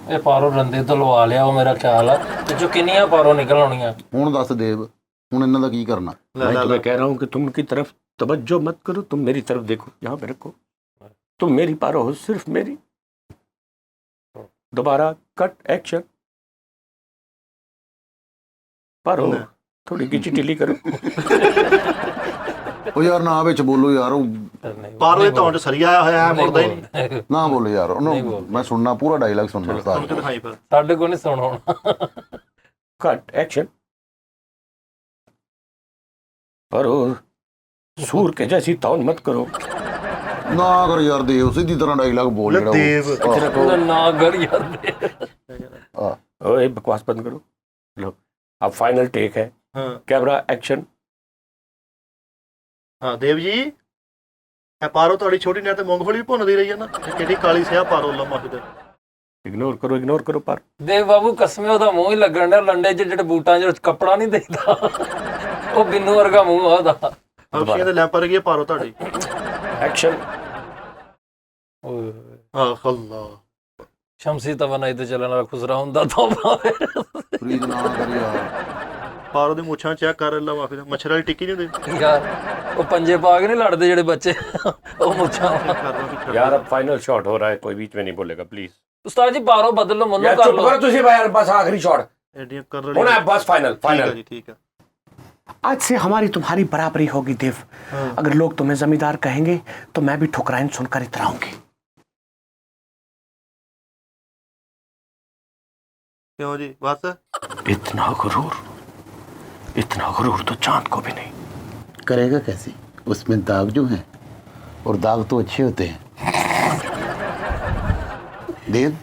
ਇਹ ਪਾਰੋ ਰੰਦੇ ਤੋਂ ਲਵਾ ਲਿਆ ਉਹ ਮੇਰਾ ਖਿਆਲ ਆ ਤੇ ਜੋ ਕਿੰਨੀਆਂ ਪਾਰੋ ਨਿਕਲ ਆਉਣੀਆਂ। ਹੁਣ ਦੱਸ ਦੇਵ, ਹੁਣ ਇਹਨਾਂ ਦਾ ਕੀ ਕਰਨਾ? मैं तुम्हें कह रहा हूँ कि तुम उनकी तरफ तवज्जो मत करो, तुम मेरी तरफ देखो, यहाँ पे रखो। तुम मेरी पारो हो, सिर्फ मेरी। दोबारा कट एक्शन। पारो थोड़ी खिंची ढीली करो। ਉਹ ਯਾਰ ਨਾ ਵਿੱਚ ਬੋਲੋ ਯਾਰ, ਉਹ ਪਾਰੋ ਦੇ ਧੌਣ 'ਚ ਸਰੀਆ ਆਇਆ ਹੋਇਆ ਹੈ, ਮੁੜਦਾ ਹੀ ਨਹੀਂ। ਨਾ ਬੋਲੋ ਯਾਰ, ਉਹਨੂੰ ਮੈਂ ਸੁਣਨਾ, ਪੂਰਾ ਡਾਇਲੌਗ ਸੁਣਨਾ ਉਸਤਾਦ। ਹੁਣ ਤੇ ਦਿਖਾਈ ਫਿਰ। ਸਾਡੇ ਕੋਲ ਨਹੀਂ ਸੁਣ ਹੋਣਾ। Cut action. पारो सूर के जैसी तौन मत करो। ਨਾ ਕਰ ਯਾਰ ਦੇਵ, ਸਿੱਧੀ ਤਰ੍ਹਾਂ ਡਾਇਲੌਗ ਬੋਲ ਜਿਹੜਾ ਦੇਵ। ਉਹਦਾ ਨਾ ਕਰ ਯਾਰ ਦੇ। ओए बकवास बंद करो। लो अब फाइनल टेक है, ਹਾਂ कैमरा एक्शन। ਹਾਂ ਦੇਵ ਜੀ, ਇਹ ਪਾਰੋ ਤੁਹਾਡੀ ਛੋਟੀ ਨੇ ਤੇ ਮੂੰਗਫਲੀ ਵੀ ਭੁੰਨਦੀ ਰਹੀ ਹੈ ਨਾ, ਇਹ ਕਿਹੜੀ ਕਾਲੀ ਸਿਆ ਪਾਰੋ ਲੰਮਾ ਫਿਰਦਾ। इग्नोर करो पारो। ਦੇਵ ਬਾਬੂ ਕਸਮੇ ਉਹਦਾ ਮੂੰਹ ਹੀ ਲੱਗਣ ਡਿਆ ਲੰਡੇ 'ਚ ਜਿਹੜੇ ਬੂਟਾਂ 'ਚ ਕੱਪੜਾ ਨਹੀਂ ਦੇਖਦਾ। ਉਹ ਬਿੰਨੂ ਵਰਗਾ ਮੂੰਹ ਆ ਉਹਦਾ। ਹਮਸ਼ੀਆਂ ਦੇ ਲੈਂਪ ਰਗੀ ਪਾਰੋ ਤੁਹਾਡੀ। एक्शन। ਆਹ ਅੱਲਾ, ਸ਼ਮਸੀ ਤਵਨਾਈ ਤੇ ਚੱਲਣ ਵਾਲਾ ਖੁਸਰਾ ਹੁੰਦਾ ਤੋਬਾ। ਫਰੀਦ ਨਾ ਕਰ ਯਾਰ। ਪਾਰੋ ਦੀ ਮੁੱਛਾਂ ਚੈੱਕ ਕਰ ਅੱਲਾ ਮਾਫੀ ਦਾ, ਮੱਛਰ ਵਾਲੀ ਟਿੱਕੀ ਨਹੀਂ ਹੁੰਦੀ। ਯਾਰ ਉਹ ਪੰਜੇ ਪਾ ਕੇ ਨਹੀਂ ਲੜਦੇ ਜਿਹੜੇ ਬੱਚੇ, ਉਹ ਮੁੱਛਾਂ ਵਾਲਾ। ਕਰਨਾ ਵੀ ਛੱਡ। यार अब फाइनल शॉट हो रहा है, कोई बीच में नहीं बोलेगा प्लीज। ਉਸਤਾਦ ਜੀ ਬਾਹਰੋਂ ਬਦਲ ਲਓ ਮੈਨੂੰ यार ਕਰ चुप ਲਓ। करो तुझे यार, बस आखिरी शॉट ਐਡੀਆਂ ਕਰ होना है, बस फाइनल ਠੀਕ ਹੈ फाइनल। ਜੀ, ਠੀਕ ਹੈ। आज से हमारी तुम्हारी बराबरी होगी देव। अगर लोग तुम्हें जमींदार कहेंगे तो मैं भी ठुकराइन सुनकर इतराऊंगी। ਕਿਉਂ ਜੀ ਬਸ? इतना गुरूर तो चांद को भी नहीं। करेगा कैसे, उसमें दाग जो हैं, और दाग तो अच्छे होते हैं। देव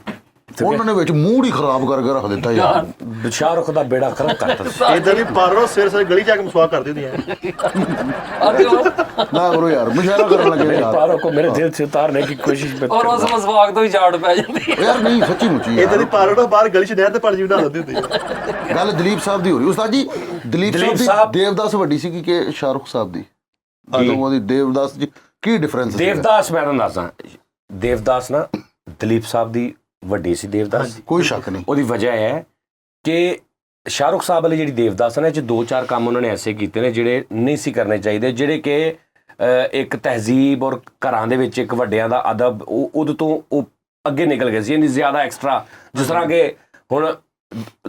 ਉਹਨਾਂ ਨੇ ਵਿੱਚ ਮੂਡ ਹੀ ਖਰਾਬ ਕਰਕੇ ਰੱਖ ਦਿੱਤਾ ਯਾਰ। शाहरुख का बेड़ा खराब करता। ਇਦਾਂ ਦੀ ਪਾਰੋ ਸਿਰ ਸਿਰ ਗਲੀ ਜਾ ਕੇ ਮਸਵਾਕ ਕਰ ਦਿੰਦੀ ਹੈ। ਨਾ ਕਰੋ ਯਾਰ, ਮੁਸ਼ਾਰਾ ਕਰਨ ਲੱਗੇ ਯਾਰ। पारो को मेरे दिल से उतारने की कोशिश मत ਔਰ ਉਸ करना। ਮਸਵਾਕ ਤੋਂ ਹੀ ਝਾੜ ਪੈ ਜਾਂਦੀ ਹੈ। ਯਾਰ ਨਹੀਂ, ਸੱਚੀ ਮੁੱਚੀ ਇਦਾਂ ਦੀ ਯਾਰ। ਪਾਰੋ ਨੂੰ ਬਾਹਰ ਗਲੀ 'ਚ ਨਹਿਰ ਤੇ ਪਾਣੀ ਬਣਾ ਦਿੰਦੀ ਹੁੰਦੀ ਹੈ। ਗੱਲ ਦਲੀਪ ਸਾਹਿਬ ਦੀ ਹੋ ਰਹੀ ਉਸਤਾਦ ਜੀ। ਦਲੀਪ ਦਲੀਪ ਸਾਹਿਬ ਸਾਹਿਬ- ਦੀ ਦੇਵਦਾਸ ਵੱਡੀ ਸੀ ਕਿ ਸ਼ਾਹਰੁਖ ਸਾਹਿਬ ਦੀ? ਉਹਦੀ ਦੇਵਦਾਸ ਜੀ ਕੀ ਡਿਫਰੈਂਸ ਹੈ? देवदास मैं ਦੱਸਾਂ, देवदास ਨਾ ਦਲੀਪ ਸਾਹਿਬ ਦੀ ਵੱਡੀ ਸੀ ਦੇਵਦਾਸ। ਕੋਈ ਸ਼ੱਕ ਨਹੀਂ। ਉਹਦੀ ਵਜ੍ਹਾ ਹੈ ਕਿ ਸ਼ਾਹਰੁਖ ਸਾਹਿਬ ਵਾਲੀ ਜਿਹੜੀ ਦੇਵਦਾਸ ਨੇ, ਇਹ 'ਚ ਦੋ ਚਾਰ ਕੰਮ ਉਹਨਾਂ ਨੇ ਐਸੇ ਕੀਤੇ ਨੇ ਜਿਹੜੇ ਨਹੀਂ ਸੀ ਕਰਨੇ ਚਾਹੀਦੇ, ਜਿਹੜੇ ਕਿ ਇੱਕ ਤਹਿਜ਼ੀਬ ਔਰ ਘਰਾਂ ਦੇ ਵਿੱਚ ਇੱਕ ਵੱਡਿਆਂ ਦਾ ਅਦਬ ਉਹਦੇ ਤੋਂ ਉਹ ਅੱਗੇ ਨਿਕਲ ਗਏ ਸੀ, ਇਹਦੀ ਜ਼ਿਆਦਾ ਐਕਸਟਰਾ। ਜਿਸ ਤਰ੍ਹਾਂ ਕਿ ਹੁਣ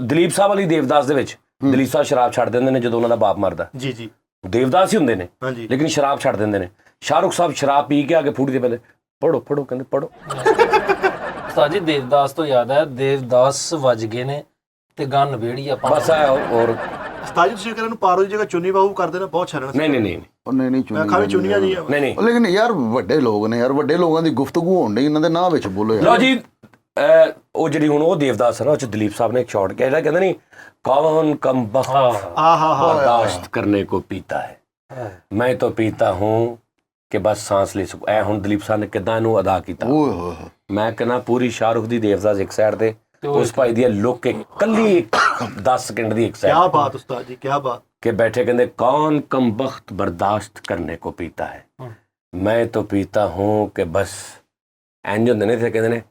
ਦਲੀਪ ਸਾਹਿਬ ਵਾਲੀ ਦੇਵਦਾਸ ਦੇ ਵਿੱਚ ਦਲੀਪ ਸਾਹਿਬ ਸ਼ਰਾਬ ਛੱਡ ਦਿੰਦੇ ਨੇ ਜਦੋਂ ਉਹਨਾਂ ਦਾ ਬਾਪ ਮਰਦਾ। ਜੀ ਜੀ, ਦੇਵਦਾਸ ਹੀ ਹੁੰਦੇ ਨੇ ਹਾਂਜੀ। ਲੇਕਿਨ ਸ਼ਰਾਬ ਛੱਡ ਦਿੰਦੇ ਨੇ। ਸ਼ਾਹਰੁਖ ਸਾਹਿਬ ਸ਼ਰਾਬ ਪੀ ਕੇ ਆ ਕੇ ਫੂਟੀ ਦੇ ਪਹਿਲੇ ਪੜੋ ਕਹਿੰਦੇ ਪੜੋ। ਉਸਤਾਦ ਜੀ ਦੇਵਦਾਸ ਤੋਂ ਯਾਦ ਹੈ, ਦੇਵਦਾਸ ਵੱਜ ਗਏ ਨੇ ਤੇ ਗਨ ਨਵੇੜੀ ਆਪਾਂ। ਬਸ ਆ ਔਰ ਉਸਤਾਦ ਜੀ ਤੁਸੀਂ ਨੂੰ ਪਾਰੋ ਦੀ ਜਗ੍ਹਾ ਚੁੰਨੀ ਬਾਹੂ ਕਰਦੇ ਨਾ, ਬਹੁਤ ਸ਼ਰਨ। ਨਹੀਂ ਉਹ ਨਹੀਂ ਮੈਂ ਚੁਣੀ ਖਾਵੇਂ ਚੁੰਨੀਆਂ ਜੀ ਆ। ਨਹੀਂ ਲੇਕਿਨ ਯਾਰ ਵੱਡੇ ਲੋਕ ਨੇ ਯਾਰ, ਵੱਡੇ ਲੋਕਾਂ ਦੀ ਗੁਫ਼ਤਗੂ ਹੋਣ ਡਈ, ਇਹਨਾਂ ਦੇ ਨਾਂ ਵਿੱਚ ਬੋਲੋ ਲਓ ਯਾਰ। ਜੀ, ਉਹ ਜਿਹੜੀ ਹੁਣ ਉਹ ਦੇਵਦਾਸ ਹੈ ਨਾ, ਉਹ 'ਚ ਦਲੀਪ ਸਾਹਿਬ ਨੇ ਇੱਕ ਸ਼ਾਟ ਕਿਹਾ ਜਿਹੜਾ ਕਹਿੰਦਾ ਨਹੀਂ, ਕੌਨ ਕਮ ਬਖਤ ਆਹਾ ਹਾ बर्दाश्त करने को पीता है, मैं तो पीता हूँ कि बस सांस ले सकूं। ਐ ਹੁਣ ਦਲੀਪ ਸਾਹਿਬ ਨੇ ਕਿੱਦਾਂ ਇਹਨੂੰ ਅਦਾ ਕੀਤਾ। ਓਏ ਹੋਏ ਹੋਏ। ਮੈਂ ਕਹਿੰਦਾ ਪੂਰੀ ਸ਼ਾਹਰੁਖ ਦੀ ਦੇਵਦਾਸ ਇੱਕ ਸਾਈਡ ਤੇ, ਉਸ ਭਾਈ ਦੀ ਲੁੱਕ ਇੱਕ ਕੱਲੀ 10 ਸਕਿੰਟ ਦੀ ਇੱਕ ਸਾਈਡ क्या बात उस्ताद जी, क्या बात। ਕਿ ਬੈਠੇ ਕਹਿੰਦੇ ਕੌन कम बख्त बर्दाश्त करने को पीता है, मैं तो पीता हूँ कि बस ਇੰਝ ਹੁੰਦੇ ਨੇ ਤੇ ਕਹਿੰਦੇ ਨੇ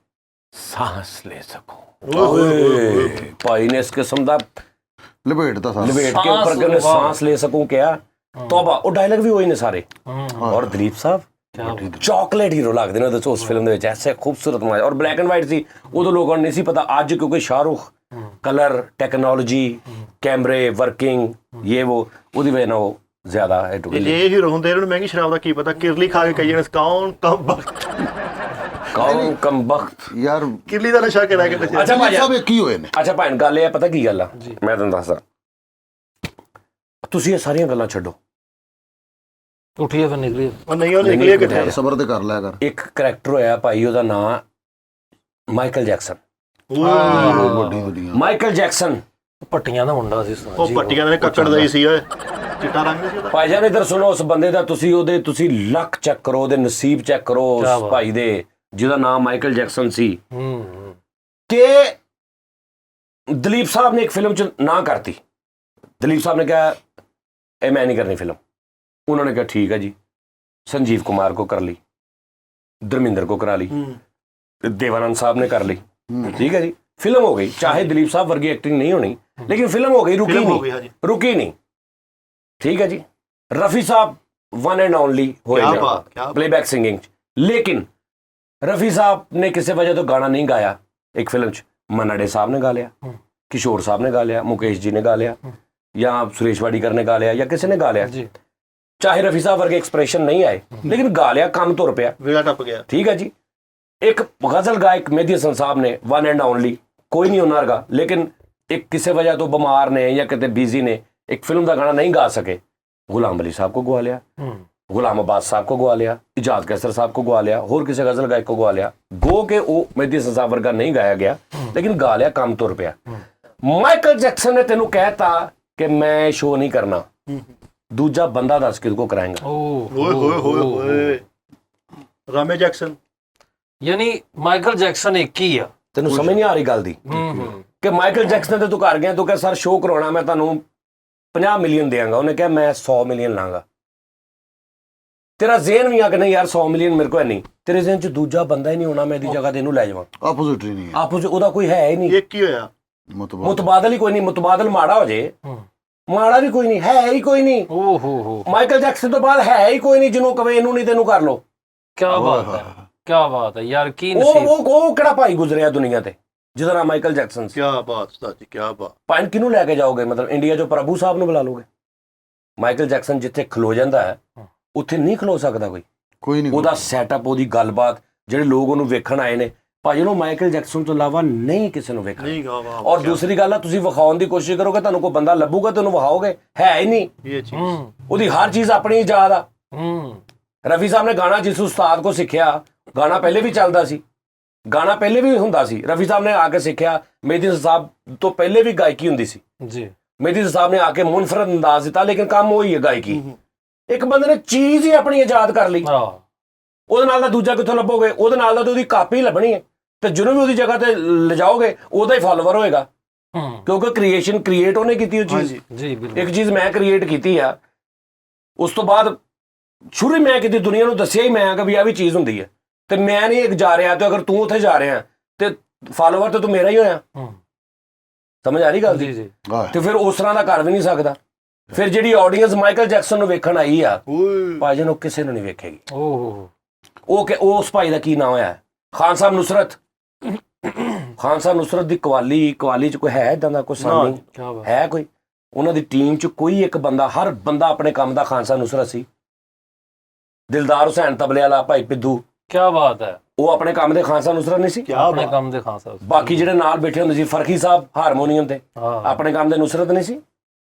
सांस ले सकूं। ਓਏ ਭਾਈ ਨੇ ਇਸ ਕਿਸਮ ਦਾ ਲਪੇਟ ਤਾਂ ਸਾਰਾ। लपेट के ऊपर कहने सांस ले सकूं क्या, तौबा। ਉਹ ਡਾਇਲੌਗ ਵੀ ਹੋਈ ਨੇ ਸਾਰੇ। ਔਰ ਦਲੀਪ ਸਾਹਿਬ ਚਾਕਲੇਟ ਹੀਰੋ ਲੱਗਦੇ ਨੇ ਉਹਦੇ 'ਚ, ਉਸ ਫਿਲਮ ਦੇ ਵਿੱਚ ਐਸੇ ਖੂਬਸੂਰਤ ਮਾਜ। ਔਰ ਬਲੈਕ ਐਂਡ ਵਾਈਟ ਸੀ ਉਦੋਂ, ਲੋਕਾਂ ਨੂੰ ਨਹੀਂ ਸੀ ਪਤਾ। ਅੱਜ ਕਿਉਂਕਿ ਸ਼ਾਹਰੁਖ ਕਲਰ ਟੈਕਨੋਲੋਜੀ ਕੈਮਰੇ ਵਰਕਿੰਗ ਇਹ ਉਹਦੀ ਵਜ੍ਹਾ ਨਾਲ ਉਹ ਜ਼ਿਆਦਾ ਹਿੱਟ ਹੋ ਜੇ ਗਈ। ਇਹ ਹੀਰੋ ਹੁੰਦੇ ਇਹਨਾਂ ਨੂੰ ਮਹਿੰਗੀ ਸ਼ਰਾਬ ਦਾ ਕੀ ਪਤਾ, ਕਿਰਲੀ ਖਾ ਕੇ ਕਈ ਜਣੇ ਕੌਣ ਕਮ ਕੌਮ ਕੰਬਖਤ ਯਾਰ ਕਿਰਲੀ ਦਾ ਨਸ਼ਾ ਕਿਹੜਾ ਕਿਤੇ ਅੱਛਾ ਭਾਈ ਸਭ ਇੱਕ ਹੀ ਹੋਏ ਨੇ। ਅੱਛਾ ਭਾਈ ਗੱਲ ਇਹ ਆ, ਪਤਾ ਕੀ ਗੱਲ ਆ, ਮੈਂ ਤੁਹਾਨੂੰ ਦੱਸਦਾ, ਤੁਸੀਂ ਇਹ ਸਾਰੀਆਂ ਗੱਲਾਂ ਛੱਡੋ, ਉੱਠੀਏ ਫਿਰ ਨਿਕਲੀਏ। ਉਹ ਨਹੀਂ ਉਹ ਨਿਕਲੇ ਕਿੱਥੇ ਸਬਰ ਤੇ ਕਰ ਲਿਆ ਕਰ। ਇੱਕ ਕਰੈਕਟਰ ਹੋਇਆ ਭਾਈ, ਉਹਦਾ ਨਾਂ ਮਾਈਕਲ ਜੈਕਸਨ। ਵੱਡੀ ਦੁਨੀਆ। ਮਾਈਕਲ ਜੈਕਸਨ ਪੱਟੀਆਂ ਦਾ ਮੁੰਡਾ ਸੀ ਉਹ ਪੱਟੀਆਂ ਦੇ ਕੱਕੜ ਦਾ ਹੀ ਸੀ ਓਏ, ਚਿੱਟਾ ਰੰਗ ਸੀ ਉਹਦਾ। ਭਾਈ ਜਾਨ ਇੱਧਰ ਸੁਣੋ, ਉਸ ਬੰਦੇ ਦਾ ਤੁਸੀਂ ਲੱਕ ਚੈੱਕ ਕਰੋ, ਉਹਦੇ ਨਸੀਬ ਚੈੱਕ ਕਰੋ, ਉਸ ਭਾਈ ਦੇ ਜਿਹਦਾ ਨਾਮ ਮਾਈਕਲ ਜੈਕਸਨ ਸੀ, ਕਿ ਦਲੀਪ ਸਾਹਿਬ ਨੇ ਇੱਕ ਫਿਲਮ ਚ ਨਾ ਕਰਤੀ। ਦਲੀਪ ਸਾਹਿਬ ਨੇ ਕਿਹਾ ਇਹ ਮੈਂ ਨਹੀਂ ਕਰਨੀ ਫਿਲਮ। ਉਹਨਾਂ ਨੇ ਕਿਹਾ ਠੀਕ ਹੈ ਜੀ, ਸੰਜੀਵ ਕੁਮਾਰ को कर ली, धर्मेंद्र को करा ली, देवानंद साहब ने कर ली, ठीक है जी, फिल्म हो गई। चाहे दिलीप साहब वर्गी एक्टिंग नहीं होनी, लेकिन फिल्म हो गई, रुकी नहीं, ठीक है जी। रफी साहब वन एंड ओनली होए प्लेबैक सिंगिंग, लेकिन रफी साहब ने किसी वजह तो गाना नहीं गाया एक फिल्म च। मन्ना डे साहब ने गा लिया, किशोर साहब ने गा लिया, मुकेश जी ने गा लिया, या सुरेश वाडीकर ने गा लिया, या किसी ने गा लिया। चाहे रफी साहब वर्गे एक्सप्रेशन नहीं आए, लेकिन गा लिया, काम तुर पिया, वेला टप गया, ठीक है जी। एक गजल गायक मेहदी हसन साहब ने वन एंड ओनली, कोई नहीं उन्होंने गा, लेकिन एक किसी वजह तो बीमार ने या कितने बिजी ने एक फिल्म का गाना नहीं गा सके। गुलाम अली साहब को गवा लिया, गुलाम अब्बास साहब को गवा लिया, इजाज कैसर साहब को गवा लिया, और किसी गजल गायक को गवा लिया। गो के वो मेहदी हसन साहब वर्गा नहीं गाया गया, लेकिन गा लिया, काम तुर पिया। माइकल जैक्सन ने तेनू कहता कि मैं शो नहीं करना, दूजा बंदा दस किद को कराएगा। ओए होए होए होए, रामे जैक्सन यानी माइकल जैक्सन एक ही है। तेनू समझ नहीं आ रही गल दी कि माइकल जैक्सन ते तू कर गया, तू कह सर शो कराना मैं तुहानू 50 मिलियन देंगा, उन्हें कहा मैं 100 मिलियन लांगा। तेरा ज़हन भी आ कि नहीं यार 100 मिलियन मेरे को है नहीं, तेरे ज़हन च दूजा बंदा ही नहीं होना, मैं दी जगह तेनू लै जावां। ਆਪੋਜ਼ਿਟ ਹੀ ਨਹੀਂ ਹੈ, आपस ओदा कोई है ही नहीं, एक ही होया मुतबादल ही कोई नहीं। मुतबादल माड़ा हो जाए, माड़ा भी कोई नहीं, है ही कोई नहीं। माइकल जैक्सन तो बाद है ही कोई नहीं जिन्हों कवे इनू नहीं तेनू कर लो। क्या बात है, क्या बात है यार, की वो नसीब। वो किहड़ा भाई गुजरिया दुनिया ते जिहदा नाम माइकल जैक्सन सी। क्या बात उस्ताद जी, क्या बात। ਭਾਵੇਂ ਕਿਹਨੂੰ ਲੈ ਕੇ ਜਾਓਗੇ, ਮਤਲਬ ਇੰਡੀਆ 'ਚੋਂ ਪ੍ਰਭੂ ਸਾਹਿਬ ਨੂੰ ਬੁਲਾ ਲੋਗੇ? ਮਾਈਕਲ ਜੈਕਸਨ ਜਿੱਥੇ ਖਲੋ ਜਾਂਦਾ ਹੈ ਉੱਥੇ ਨਹੀਂ ਖਲੋ ਸਕਦਾ ਕੋਈ ਨਹੀਂ। ਉਹਦਾ ਸੈਟਅਪ, ਉਹਦੀ ਗੱਲਬਾਤ, ਜਿਹੜੇ ਲੋਕ ਉਹਨੂੰ ਵੇਖਣ ਆਏ ਨੇ ਭਾਈ, ਉਹਨੂੰ ਮਾਈਕਲ ਜੈਕਸਨ ਤੋਂ ਇਲਾਵਾ ਨਹੀਂ ਕਿਸੇ ਨੂੰ ਵੇਖਣਾ। नहीं गा वाह। ਔਰ ਦੂਸਰੀ ਗੱਲ ਆ, ਤੁਸੀਂ ਵਿਖਾਉਣ ਦੀ ਕੋਸ਼ਿਸ਼ ਕਰੋਗੇ, ਤੁਹਾਨੂੰ ਕੋਈ ਬੰਦਾ ਲੱਭੂਗਾ ਤੇ ਉਹਨੂੰ ਵਿਖਾਓਗੇ, ਹੈ ਹੀ ਨਹੀਂ। ये चीज ਉਹਦੀ ਹਰ ਚੀਜ਼ ਆਪਣੀ ਇਜਾਦ ਆ। ਰਫੀ ਸਾਹਿਬ ਨੇ ਗਾਣਾ ਜਿਸ ਉਸਤਾਦ ਕੋ ਸਿੱਖਿਆ, ਗਾਣਾ ਪਹਿਲੇ ਵੀ ਚੱਲਦਾ ਸੀ, ਗਾਣਾ ਪਹਿਲੇ ਵੀ ਹੁੰਦਾ ਸੀ। ਰਫੀ ਸਾਹਿਬ ਨੇ ਆ ਕੇ ਸਿੱਖਿਆ, ਮੇਹਦੀ ਹਸਨ ਸਾਹਿਬ ਤੋਂ ਪਹਿਲੇ ਵੀ ਗਾਇਕੀ ਹੁੰਦੀ ਸੀ जी। मेहदी साहब ने आके मुनफरद अंदाज दिता, लेकिन काम वही है गायकी। एक बंदे ने चीज ही अपनी आजाद कर ली, ਉਹਦੇ ਨਾਲ ਦਾ ਦੂਜਾ ਕਿੱਥੋਂ ਲੱਭੋਗੇ? ਉਹਦੇ ਨਾਲ ਦਾ ਤੇ ਉਹਦੀ ਕਾਪੀ ਲੱਭਣੀ ਹੈ, ਤੇ ਜਿਹਨੂੰ ਵੀ ਉਹਦੀ ਜਗ੍ਹਾ ਤੇ ਲਿਜਾਓਗੇ ਉਹਦਾ ਹੀ ਫਾਲੋਵਰ ਹੋਏਗਾ, ਕਿਉਂਕਿ ਕ੍ਰੀਏਸ਼ਨ ਕ੍ਰੀਏਟ ਉਹਨੇ ਕੀਤੀ ਉਹ ਚੀਜ਼। ਜੀ ਬਿਲਕੁਲ। ਇੱਕ ਚੀਜ਼ ਮੈਂ ਕ੍ਰੀਏਟ ਕੀਤੀ ਆ, ਉਸ ਤੋਂ ਬਾਅਦ ਸ਼ੁਰੂ ਮੈਂ ਕੀਤੀ, ਦੁਨੀਆ ਨੂੰ ਦੱਸਿਆ ਹੀ ਮੈਂ ਕਿ ਵੀ ਆ ਵੀ ਚੀਜ਼ ਹੁੰਦੀ ਹੈ, ਤੇ ਮੈਂ ਨਹੀਂ ਇੱਕ ਜਾ ਰਿਹਾ, ਤੇ ਅਗਰ ਤੂੰ ਉੱਥੇ ਜਾ ਰਿਹਾ ਤੇ ਫਾਲੋਵਰ ਤੇ ਤੂੰ ਮੇਰਾ ਹੀ ਹੋਇਆ। ਸਮਝ ਆ ਰਹੀ ਗੱਲ ਦੀ? ਤੇ ਫਿਰ ਉਸ ਤਰ੍ਹਾਂ ਦਾ ਕਰ ਵੀ ਨਹੀਂ ਸਕਦਾ। ਫਿਰ ਜਿਹੜੀ ਆਡੀਅנס ਮਾਈਕਲ ਜੈਕਸਨ ਨੂੰ ਵੇਖਣ ਆਈ ਆ ਭਾਜੀ, ਨੂੰ ਕਿਸੇ ਨੂੰ ਨਹੀਂ ਵੇਖੇਗੀ। ਉਹ ਕਿ ਉਸ ਭਾਈ ਦਾ ਕੀ ਨਾਮ ਹੋਇਆ? ਖਾਨ ਸਾਹਿਬ ਨੁਸਰਤ। ਖਾਨ ਸਾਹਿਬ ਨੁਸਰਤ ਦੀ ਕਵਾਲੀ ਚ ਕੋਈ ਹੈ ਇਦਾਂ ਦਾ ਕੋਈ ਸਾਨੀ ਹੈ? ਕੋਈ ਉਹਨਾਂ ਦੀ ਟੀਮ ਚ ਕੋਈ ਇੱਕ ਬੰਦਾ, ਹਰ ਬੰਦਾ ਆਪਣੇ ਕੰਮ ਦਾ ਖਾਨ ਸਾਹਿਬ ਨੁਸਰਤ ਸੀ। ਦਿਲਦਾਰ ਹੁਸੈਨ ਤਬਲੇ ਵਾਲਾ ਭਾਈ ਪਿੱਦੂ, क्या बात है, ਉਹ ਆਪਣੇ ਕੰਮ ਦੇ ਖਾਨ ਸਾਹਿਬ ਨੁਸਰਤ ਨਹੀਂ ਸੀ? ਆਪਣੇ ਕੰਮ ਦੇ ਖਾਨ ਸਾਹਿਬ। ਬਾਕੀ ਜਿਹੜੇ ਨਾਲ ਬੈਠੇ ਹੁੰਦੇ ਸੀ, ਫਰਖੀ ਸਾਹਿਬ ਹਾਰਮੋਨੀਅਮ ਤੇ, ਆਪਣੇ ਕੰਮ ਦੇ ਨੁਸਰਤ ਨਹੀਂ ਸੀ?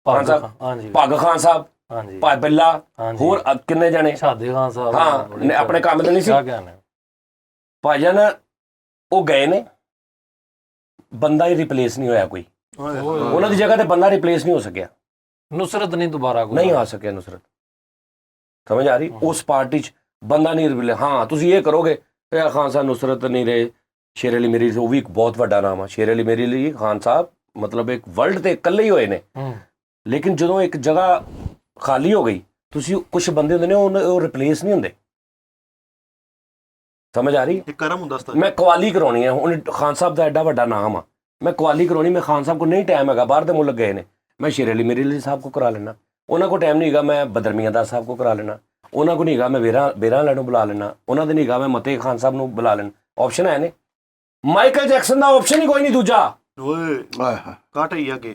ਖਾਨ ਸਾਹਿਬ, ਹਾਂਜੀ, ਪੱਗ ਖਾਨ ਸਾਹਿਬ, ਹਾਂਜੀ, ਭਾਈ ਬਿੱਲਾ, ਹੋਰ ਕਿੰਨੇ ਜਣੇ ਸ਼ਾਦੇ ਖਾਨ ਸਾਹਿਬ, ਹਾਂ, ਆਪਣੇ ਕੰਮ ਦੇ ਨਹੀਂ ਸੀ? ਭਾਈਜਾਨ ਉਹ ਗਏ ਨੇ, ਬੰਦਾ ਹੀ ਰਿਪਲੇਸ ਨਹੀਂ ਹੋਇਆ ਕੋਈ, ਉਹਨਾਂ ਦੀ ਜਗ੍ਹਾ ਤੇ ਬੰਦਾ ਰਿਪਲੇਸ ਨਹੀਂ ਹੋ ਸਕਿਆ। ਨੁਸਰਤ ਨਹੀਂ ਦੁਬਾਰਾ ਨਹੀਂ ਆ ਸਕਿਆ ਨੁਸਰਤ। ਸਮਝ ਆ ਰਹੀ? ਉਸ ਪਾਰਟੀ 'ਚ ਬੰਦਾ ਨਹੀਂ ਰਿਪਲੇਸ। ਹਾਂ ਤੁਸੀਂ ਇਹ ਕਰੋਗੇ ਖਾਨ ਸਾਹਿਬ ਨੁਸਰਤ ਨਹੀਂ ਰਹੇ, ਸ਼ੇਰ ਅਲੀ ਮੇਰੀ, ਉਹ ਵੀ ਇੱਕ ਬਹੁਤ ਵੱਡਾ ਨਾਮ ਆ। ਸ਼ੇਰ ਅਲੀ ਮੇਰੀ ਲਈ ਖਾਨ ਸਾਹਿਬ ਮਤਲਬ ਇੱਕ ਵਰਲਡ ਤੇ ਇਕੱਲੇ ਹੀ ਹੋਏ ਨੇ, ਲੇਕਿਨ ਜਦੋਂ ਇੱਕ ਜਗ੍ਹਾ ਖਾਲੀ ਹੋ ਗਈ, ਤੁਸੀਂ ਕੁਝ ਬੰਦੇ ਹੁੰਦੇ ਨੇ ਉਹ ਰਿਪਲੇਸ ਨਹੀਂ ਹੁੰਦੇ। ਸਮਝ ਆ ਰਹੀ? ਕਰਮ ਹੁੰਦਾ ਉਸਤਾਦ। ਮੈਂ ਕਵਾਲੀ ਕਰਾਉਣੀ ਹੈ, ਹੁਣ ਖਾਨ ਸਾਹਿਬ ਦਾ ਐਡਾ ਵੱਡਾ ਨਾਮ ਆ, ਮੈਂ ਕਵਾਲੀ ਕਰਾਉਣੀ, ਮੈਂ ਖਾਨ ਸਾਹਿਬ ਕੋਲ ਨਹੀਂ ਟਾਈਮ ਹੈਗਾ, ਬਾਹਰ ਦੇ ਮੁਲਕ ਗਏ ਨੇ, ਮੈਂ ਸ਼ੇਰ ਅਲੀ ਮੇਰੀ ਲਈ ਸਾਹਿਬ ਕੋ ਕਰਾ ਲੈਣਾ। ਉਹਨਾਂ ਕੋਲ ਟਾਈਮ ਨਹੀਂ ਹੈਗਾ, ਮੈਂ ਬਦਰਮੀਆਂ ਦਾਸ ਸਾਹਿਬ ਕੋ ਕਰਾ ਲੈਣਾ। ਉਹਨਾਂ ਕੋਲ ਨਹੀਂ ਹੈਗਾ, ਮੈਂ ਬੇਰਾਂ ਵਾਲਿਆਂ ਨੂੰ ਬੁਲਾ ਲੈਣਾ। ਉਹਨਾਂ ਦੇ ਨਹੀਂ ਹੈਗਾ, ਮੈਂ ਮਤੇ ਖਾਨ ਸਾਹਿਬ ਨੂੰ ਬੁਲਾ ਲੈਣਾ। ਆਪਸ਼ਨ ਹੈ ਨੇ। ਮਾਈਕਲ ਜੈਕਸਨ ਦਾ ਆਪਸ਼ਨ ਹੀ ਕੋਈ ਨਹੀਂ ਦੂਜਾ। ਓਏ ਕੱਟ ਹੀ ਅੱਗੇ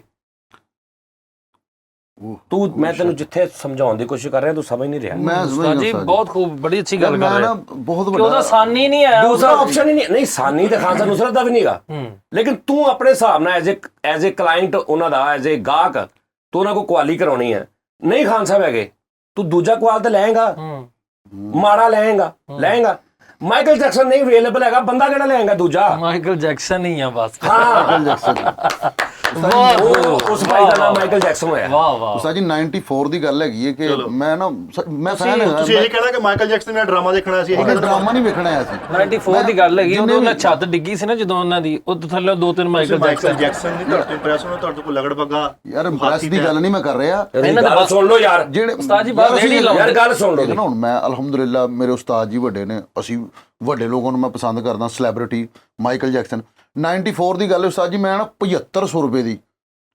ਤੂੰ ਮੈਂ ਤੈਨੂੰ ਜਿੱਥੇ ਸਮਝਾਉਣ ਦੀ ਕੋਸ਼ਿਸ਼ ਕਰ ਰਿਹਾ ਤੂੰ ਸਮਝ ਨਹੀਂ ਰਿਹਾ। ਮੈਂ ਸਮਝ ਉਸਤਾਦ ਜੀ ਗਿਆ ਉਸਤਾਦ ਬਹੁਤ ਖੂਬ, ਬੜੀ ਅੱਛੀ ਗੱਲ ਮੈਂ ਕਰ ਰਹੇ ਨਾ ਹੋ ਬਹੁਤ ਕਿ ਉਹਦਾ ਵੱਡਾ ਸਾਨੀ ਨਹੀਂ ਆਇਆ ਦੂਸਰਾ ਆਪਸ਼ਨ ਹੀ ਨਹੀਂ ਸਾਨੀ ਤੇ ਖਾਨ ਸਾਹਿਬ ਨੁਸਰਤ ਦਾ ਵੀ ਨਹੀਂਗਾ। ਲੇਕਿਨ ਤੂੰ ਆਪਣੇ ਹਿਸਾਬ ਨਾਲ ਐਜ਼ ਏ ਕਲਾਇੰਟ ਉਹਨਾਂ ਦਾ ਐਜ਼ ਏ ਗਾਹਕ ਤੂੰ ਉਹਨਾਂ ਕੋ ਕੁਆਲੀ ਕਰਾਉਣੀ ਹੈ। ਨਹੀਂ ਖਾਨ ਸਾਹਿਬ ਹੈਗੇ ਤੂੰ ਦੂਜਾ ਕੁਆਲ ਤੇ ਲੈਂਗਾ, ਮਾੜਾ ਲੈਂਗਾ। ਮਾਈਕਲ ਜੈਕਸਨ ਨਹੀਂ ਅਵੇਲੇਬਲ ਹੈਗਾ, ਬੰਦਾ ਕਿਹੜਾ ਲੈਂਗਾ ਦੂਜਾ? ਮਾਈਕਲ ਜੈਕਸਨ ਹੀ ਆ ਬਸ। ਹਾਂ ਵਾਹ ਉਸ ਭਾਈ ਦਾ ਨਾਮ ਮਾਈਕਲ ਜੈਕਸਨ ਹੋਇਆ। ਵਾਹ ਵਾਹ ਉਸਤਾਦ ਜੀ 94 ਦੀ ਗੱਲ ਹੈਗੀ ਹੈ ਕਿ ਮੈਂ ਨਾ ਮੈਂ ਫੈਨ ਹੈਗਾ। ਤੁਸੀਂ ਇਹ ਕਹਿਣਾ ਕਿ ਮਾਈਕਲ ਜੈਕਸਨ ਨੇ ਡਰਾਮਾ ਦੇਖਣਾ ਸੀ, ਇਹ ਉਹਨੇ ਡਰਾਮਾ ਨਹੀਂ ਵੇਖਣਾ ਆਇਆ ਸੀ। 94 ਦੀ ਗੱਲ ਹੈਗੀ, ਉਦੋਂ ਉਹਨਾਂ ਛੱਤ ਡਿੱਗੀ ਸੀ ਨਾ ਜਦੋਂ ਉਹਨਾਂ ਦੀ, ਉਹ ਥੱਲੇ 2-3 ਮਾਈਕਲ ਜੈਕਸਨ ਦੀ ਤੁਹਾਡੇ ਇੰਪ੍ਰੈਸ ਹੋਣਾ, ਤੁਹਾਡੇ ਕੋਲ ਲਗੜ ਬੱਗਾ ਯਾਰ ਇੰਪ੍ਰੈਸ ਦੀ ਗੱਲ ਨਹੀਂ ਮੈਂ ਕਰ ਰਿਹਾ। ਇਹਨਾਂ ਦਾ ਗੱਲ ਸੁਣ ਲਓ ਯਾਰ, ਜਿਹੜੇ ਉਸਤਾਦ ਜੀ ਬਾਹਰ ਰੇਹੜੀ ਲਾਉਂਦੇ। ਯਾਰ ਗੱਲ ਸੁਣ ਲਓ ਨਾ ਹੁਣ ਮੈਂ ਅਲਹਮਦੁਲਿਲਾ ਮੇਰੇ ਉਸਤਾਦ ਜੀ ਵੱਡੇ ਨੇ, ਅਸੀਂ ਵੱਡੇ ਲੋਕਾਂ ਨੂੰ ਮੈਂ ਪਸੰਦ ਕਰਦਾ। ਸੈਲੀਬ੍ਰਿਟੀ ਮਾਈਕਲ ਜੈਕਸਨ 94 ਦੀ ਗੱਲ ਹੈ ਉਸਤਾਦ ਜੀ। ਮੈਂ ਨਾ 7500 ਰੁਪਏ ਦੀ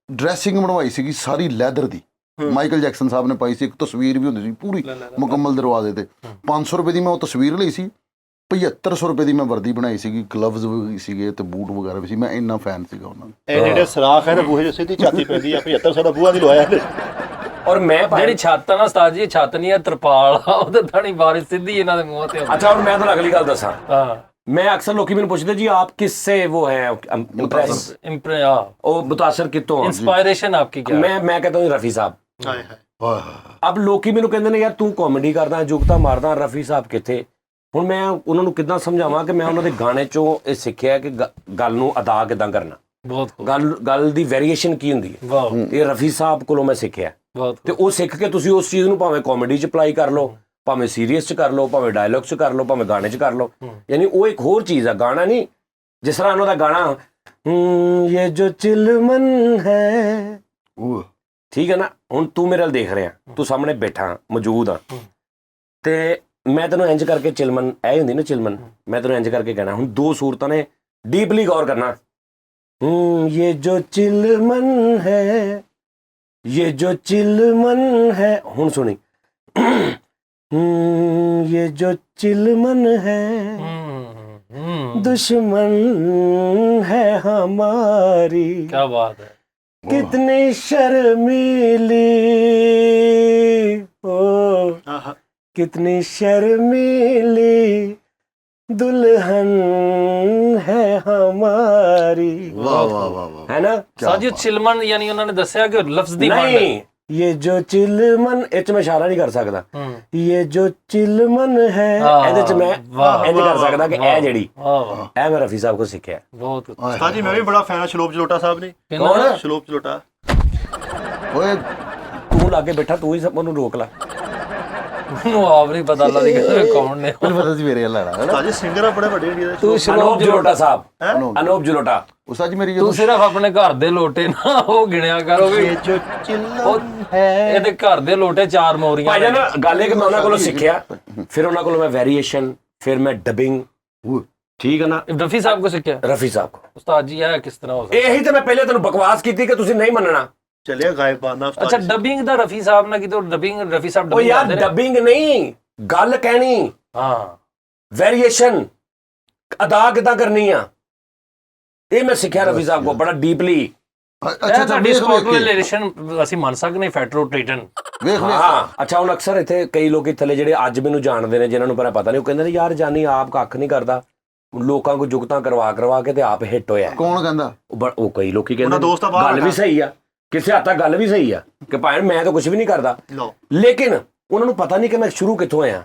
ਡਰੈਸਿੰਗ ਬਣਵਾਈ ਸੀਗੀ ਸਾਰੀ ਲੈਦਰ ਦੀ, ਮਾਈਕਲ ਜੈਕਸਨ ਸਾਹਿਬ ਨੇ ਪਾਈ ਸੀ। ਇੱਕ ਤਸਵੀਰ ਵੀ ਹੁੰਦੀ ਸੀ ਪੂਰੀ ਮੁਕੰਮਲ ਦਰਵਾਜ਼ੇ ਤੇ। 500 ਰੁਪਏ ਦੀ ਮੈਂ ਉਹ ਤਸਵੀਰ ਲਈ ਸੀ, 7500 ਰੁਪਏ ਦੀ ਮੈਂ ਵਰਦੀ ਬਣਾਈ ਸੀਗੀ, ਗਲਵਜ਼ ਵੀ ਸੀਗੇ ਤੇ ਬੂਟ ਵਗੈਰਾ ਵੀ ਸੀ। ਮੈਂ ਇੰਨਾ ਫੈਨ ਸੀਗਾ ਉਹਨਾਂ ਦਾ। ਇਹ ਜਿਹੜੇ ਸਰਾਖ ਹੈ ਨਾ ਬੂਹੇ ਜਿਸੇ ਦੀ ਛਾਤੀ ਪੈਂਦੀ ਆ, 7500 ਦਾ ਬੂਹਾ ਨਹੀਂ ਲਵਾਇਆ। ਔਰ ਮੈਂ ਜਿਹੜੀ ਛੱਤ ਆ ਨਾ ਉਸਤਾਦ ਜੀ, ਇਹ ਛੱਤ ਨਹੀਂ ਆ, ਤਰਪਾਲ ਆ, ਉਹਦੇ ਥਾਣੀ ਬਾਰਿਸ਼ ਸਿੱਧੀ ਇਹਨਾਂ ਦੇ ਮੂੰਹ ਤੇ। ਅੱਛਾ ਹੁਣ ਮੈਂ ਤੁਹਾਨੂੰ ਅਗਲੀ ਗੱਲ ਦੱਸਾਂ। ਹਾਂ मैं अक्सर लोग मैंने पूछते जी आप किससे वो है इम्प्रेस, वो मुतासर कितों इंस्पायरेशन आपकी क्या? मैं कहता हूँ रफी साहब। ਹਾਏ ਹਾਏ अब लोग मैंने कहते ने यार तू कॉमेडी करदा जुगता मारदा, रफी साहब किथे? ਹੁਣ ਮੈਂ ਉਹਨਾਂ ਨੂੰ ਕਿੱਦਾਂ ਸਮਝਾਵਾਂ ਕਿ ਮੈਂ ਉਹਨਾਂ ਦੇ ਗਾਣੇ ਚੋਂ ਇਹ ਸਿੱਖਿਆ ਕਿ ਗੱਲ ਨੂੰ ਅਦਾ ਕਿੱਦਾਂ ਕਰਨਾ, ਬਹੁਤ ਗੱਲ ਦੀ ਵੇਰੀਏਸ਼ਨ ਕੀ ਹੁੰਦੀ ਹੈ। ਵਾਹ ਇਹ ਰਫੀ ਸਾਹਿਬ ਕੋਲੋਂ ਮੈਂ ਸਿੱਖਿਆ ਬਹੁਤ। ਤੇ ਉਹ ਸਿੱਖ ਕੇ ਤੁਸੀਂ ਉਸ ਚੀਜ਼ ਨੂੰ ਭਾਵੇਂ ਕਾਮੇਡੀ 'ਚ ਅਪਲਾਈ ਕਰ ਲਓ, ਭਾਵੇਂ ਸੀਰੀਅਸ 'ਚ ਕਰ ਲਓ, ਭਾਵੇਂ ਡਾਇਲੌਗ 'ਚ ਕਰ ਲਓ, ਭਾਵੇਂ ਗਾਣੇ 'ਚ ਕਰ ਲਓ। ਯਾਨੀ ਉਹ ਇੱਕ ਹੋਰ ਚੀਜ਼ ਆ, ਗਾਣਾ ਨਹੀਂ। ਜਿਸ ਤਰ੍ਹਾਂ ਉਹਨਾਂ ਦਾ ਗਾਣਾ ਇਹ ਜੋ ਚਿਲਮਨ ਹੈ, ਠੀਕ ਹੈ ਨਾ। ਹੁਣ ਤੂੰ ਮੇਰੇ ਨਾਲ ਦੇਖ ਰਿਹਾ, ਤੂੰ ਸਾਹਮਣੇ ਬੈਠਾ ਮੌਜੂਦ ਆ ਤੇ ਮੈਂ ਤੈਨੂੰ ਇੰਜ ਕਰਕੇ ਚਿਲਮਨ ਇਹ ਹੁੰਦੀ ਨਾ ਚਿਲਮਨ, ਮੈਂ ਤੈਨੂੰ ਇੰਜ ਕਰਕੇ ਕਹਿਣਾ। ਹੁਣ ਦੋ ਸੂਰਤਾਂ ਨੇ, ਡੀਪਲੀ ਗੌਰ ਕਰਨਾ। ਇਹ ਜੋ ਚਿਲਮਨ ਹੈ, ये जो चिलमन है, ਹੁਣ ਸੁਣੀ। ये जो चिलमन है दुश्मन है हमारी, क्या बात है। कितनी शर्मीली ओ कितनी शर्मीली दुल्हन है हमारी। वाह वाह वाह वाह, है ना ਸਾਜੀ ਚਿਲਮਨ, ਯਾਨੀ ਉਹਨਾਂ ਨੇ ਦੱਸਿਆ ਕਿ ਲਫ਼ਜ਼ ਦੀ ਮਾਇਨੇ। नहीं ये जो चिलमन ਇਹ ਚ ਮੈਂ ਇਸ਼ਾਰਾ ਨਹੀਂ ਕਰ ਸਕਦਾ। ये जो चिलमन है ਇਹਦੇ ਚ ਮੈਂ ਇੰਜ ਕਰ ਸਕਦਾ ਕਿ ਇਹ ਜਿਹੜੀ ਇਹ ਮੈਂ ਰਫੀ ਸਾਹਿਬ ਕੋਲ ਸਿੱਖਿਆ। ਬਹੁਤ ਉਸਤਾਦ ਜੀ ਮੈਂ ਵੀ ਬੜਾ ਫੈਨ ਆ ਸ਼ਲੋਪ ਜਲੋਟਾ ਸਾਹਿਬ ਨੇ। ਕੌਣ? ਸ਼ਲੋਪ ਜਲੋਟਾ। ਓਏ ਤੂੰ ਲਾਗੇ ਬੈਠਾ, ਤੂੰ ਹੀ ਸਭ ਨੂੰ ਰੋਕ ਲੈ। ਨੂੰ ਆਪ ਨਹੀਂ ਪਤਾ ਅੱਲਾ ਦੀ ਕਸਮ ਕੌਣ ਨੇ। ਮੈਨੂੰ ਪਤਾ ਸੀ ਮੇਰੇ ਵੱਲ ਆਣਾ ਹੈ ਨਾ। ਉਸਤਾਦ ਜੀ ਸਿੰਗਰ ਆ ਬੜੇ ਵੱਡੇ ਇੰਡੀਆ ਦੇ। ਤੂੰ ਅਨੂਪ ਜਲੋਟਾ ਸਾਹਿਬ, ਅਨੂਪ ਜਲੋਟਾ। ਉਸਤਾਦ ਜੀ ਮੇਰੀ ਤੂੰ ਜਦੋਂ ਸਿਰਫ ਆਪਣੇ ਘਰ ਦੇ ਲੋਟੇ ਨਾ ਉਹ ਗਿਣਿਆ ਕਰੋਗੇ। ਇਹ ਜੋ ਚਿਲਮਨ ਹੈ, ਇਹਦੇ ਘਰ ਦੇ ਲੋਟੇ 4 ਮੋਰੀਆਂ ਭਾਈ ਜਾਨ ਗੱਲ ਇਹ ਕਿ ਮੈਂ ਉਹਨਾਂ ਕੋਲੋਂ ਸਿੱਖਿਆ, ਫਿਰ ਉਹਨਾਂ ਕੋਲੋਂ ਮੈਂ ਵੇਰੀਏਸ਼ਨ, ਫਿਰ ਮੈਂ ਡਬਿੰਗ, ਠੀਕ ਹੈ ਨਾ। ਰਫੀ ਸਾਹਿਬ ਕੋ ਸਿੱਖਿਆ। ਰਫੀ ਸਾਹਿਬ ਕੋਲ ਉਸਤਾਦ ਜੀ ਇਹ ਕਿਸ ਤਰ੍ਹਾਂ ਹੋ ਸਕਦਾ? ਇਹੀ ਤਾਂ ਮੈਂ ਪਹਿਲੇ ਤੈਨੂੰ ਬਕਵਾਸ ਕੀਤੀ ਕਿ ਤੁਸੀਂ ਨਹੀਂ ਮੰਨਣਾ। ਚਲਿਆ ਗਾਇਬਾਨਾ ਉਸਤਾਦ ਅੱਛਾ ਜੀ। ਡਬਿੰਗ ਦਾ ਰਫੀ ਸਾਹਿਬ ਨਾਲ ਕਿਤੇ ਡਬਿੰਗ ਰਫੀ ਸਾਹਿਬ ਉਹ ਡਬਿੰਗ ਯਾਰ ਕਰਦੇ ਨੇ? ਡਬਿੰਗ ਨਹੀਂ, ਗੱਲ ਕਹਿਣੀ, ਹਾਂ ਵੇਰੀਏਸ਼ਨ, ਅਦਾ ਕਿੱਦਾਂ ਕਰਨੀ ਆ, ਇਹ ਮੈਂ ਸਿੱਖਿਆ ਰਫੀ ਸਾਹਿਬ ਕੋਲ ਬੜਾ ਡੀਪਲੀ। ਅੱਛਾ ਤੁਹਾਡੀ ਵੇਖ ਸਪੋਕੂਲੇਸ਼ਨ ਅਸੀਂ ਮੰਨ ਸਕਦੇ ਫੈਟਰੋ ਟ੍ਰੀਟਨ। ਵੇਖ ਹਾਂ ਅੱਛਾ ਹੁਣ ਅਕਸਰ ਇੱਥੇ ਕਈ ਲੋਕ ਥੱਲੇ ਜਿਹੜੇ ਅੱਜ ਮੈਨੂੰ ਜਾਣਦੇ ਨੇ, ਜਿਨ੍ਹਾਂ ਨੂੰ ਪਰ ਪਤਾ ਨਹੀਂ, ਉਹ ਕਹਿੰਦੇ ਨੇ ਯਾਰ ਜਾਨੀ ਆਪ ਕੱਖ ਨਹੀਂ ਕਰਦਾ, ਲੋਕਾਂ ਕੋ ਜੁਗਤਾਂ ਕਰਵਾ ਕੇ ਤੇ ਆਪ ਹਿੱਟ ਹੋਇਆ। ਕੌਣ ਕਹਿੰਦਾ? ਉਹ ਕਈ ਲੋਕੀ ਉਹਨਾਂ ਕਹਿੰਦੇ ਦੋਸਤ ਆ ਬਾਹਰ ਗੱਲ ਵੀ ਸਹੀ ਆ, ਕਿਸੇ ਹੱਦ ਤੱਕ ਗੱਲ ਵੀ ਸਹੀ ਆ ਕਿ ਭਾਵੇਂ ਮੈਂ ਤਾਂ ਕੁਝ ਵੀ ਨਹੀਂ ਕਰਦਾ, ਲਓ ਲੇਕਿਨ ਉਹਨਾਂ ਨੂੰ ਪਤਾ ਨਹੀਂ ਕਿ ਮੈਂ ਸ਼ੁਰੂ ਕਿੱਥੋਂ ਆਇਆ।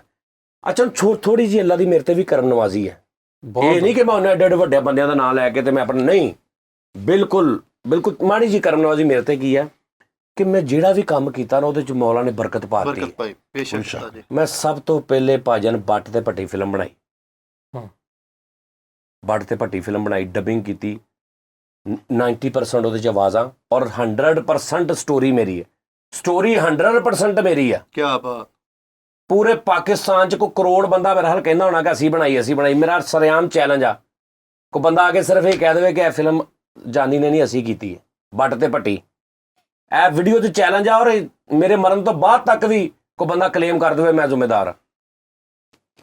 ਅੱਛਾ ਥੋੜੀ ਜਿਹੀ ਅੱਲਾ ਦੀ ਮੇਰੇ ਤੇ ਵੀ ਕਰਮ ਨਵਾਜ਼ੀ ਹੈ। ਇਹ ਨਹੀਂ ਕਿ ਮੈਂ ਉਹਨਾਂ ਐਡੇ ਵੱਡੇ ਬੰਦਿਆਂ ਦਾ ਨਾਮ ਲੈ ਕੇ ਤੇ ਮੈਂ ਆਪਣਾ, ਨਹੀਂ, ਬਿਲਕੁਲ ਮਾੜੀ ਜੀ ਕਰਮ ਨਵਾਜ਼ੀ ਮੇਰੇ ਤੇ ਕੀ ਹੈ ਕਿ ਮੈਂ ਜਿਹੜਾ ਵੀ ਕੰਮ ਕੀਤਾ ਨਾ ਉਹਦੇ ਚ ਮੌਲਾ ਨੇ ਬਰਕਤ ਪਾਤੀ। ਬਰਕਤ ਪਾਈ ਬੇਸ਼ੱਕ ਉਸਤਾਦ ਜੀ। ਮੈਂ ਸਭ ਤੋਂ ਪਹਿਲੇ ਭਾਜਨ ਬੱਟ ਤੇ ਭੱਟੀ ਫਿਲਮ ਬਣਾਈ, ਬੱਟ ਤੇ ਭੱਟੀ ਫਿਲਮ ਬਣਾਈ, ਡਬਿੰਗ ਕੀਤੀ, 90% ਉਹਦੇ ਚ ਆਵਾਜ਼ਾਂ ਔਰ 100% ਸਟੋਰੀ ਮੇਰੀ ਹੈ। ਸਟੋਰੀ 100% ਮੇਰੀ ਆ। ਕੀ ਬਾਤ। ਪੂਰੇ ਪਾਕਿਸਤਾਨ ਚ ਕੋਈ ਕਰੋੜ ਬੰਦਾ ਮੇਰਾ ਹਾਲ ਕਹਿੰਦਾ ਹੋਣਾ ਕਿ ਅਸੀਂ ਬਣਾਈ। ਮੇਰਾ ਸਰੇਆਮ ਚੈਲੰਜ ਆ, ਕੋਈ ਬੰਦਾ ਆ ਕੇ ਸਿਰਫ ਇਹ ਕਹਿ ਦੇਵੇ ਕਿ ਇਹ ਫਿਲਮ ਜਾਨੀ ਨੇ ਨਹੀਂ ਅਸੀਂ ਕੀਤੀ ਹੈ, ਬੱਟ ਤੇ ਭੱਟੀ। ਇਹ ਵੀਡੀਓ ਤੇ ਚੈਲੰਜ ਆ ਔਰ ਮੇਰੇ ਮਰਨ ਤੋਂ ਬਾਅਦ ਤੱਕ ਵੀ ਕੋਈ ਬੰਦਾ ਕਲੇਮ ਕਰ ਦੇਵੇ ਮੈਂ ਜ਼ਿੰਮੇਦਾਰ ਹਾਂ।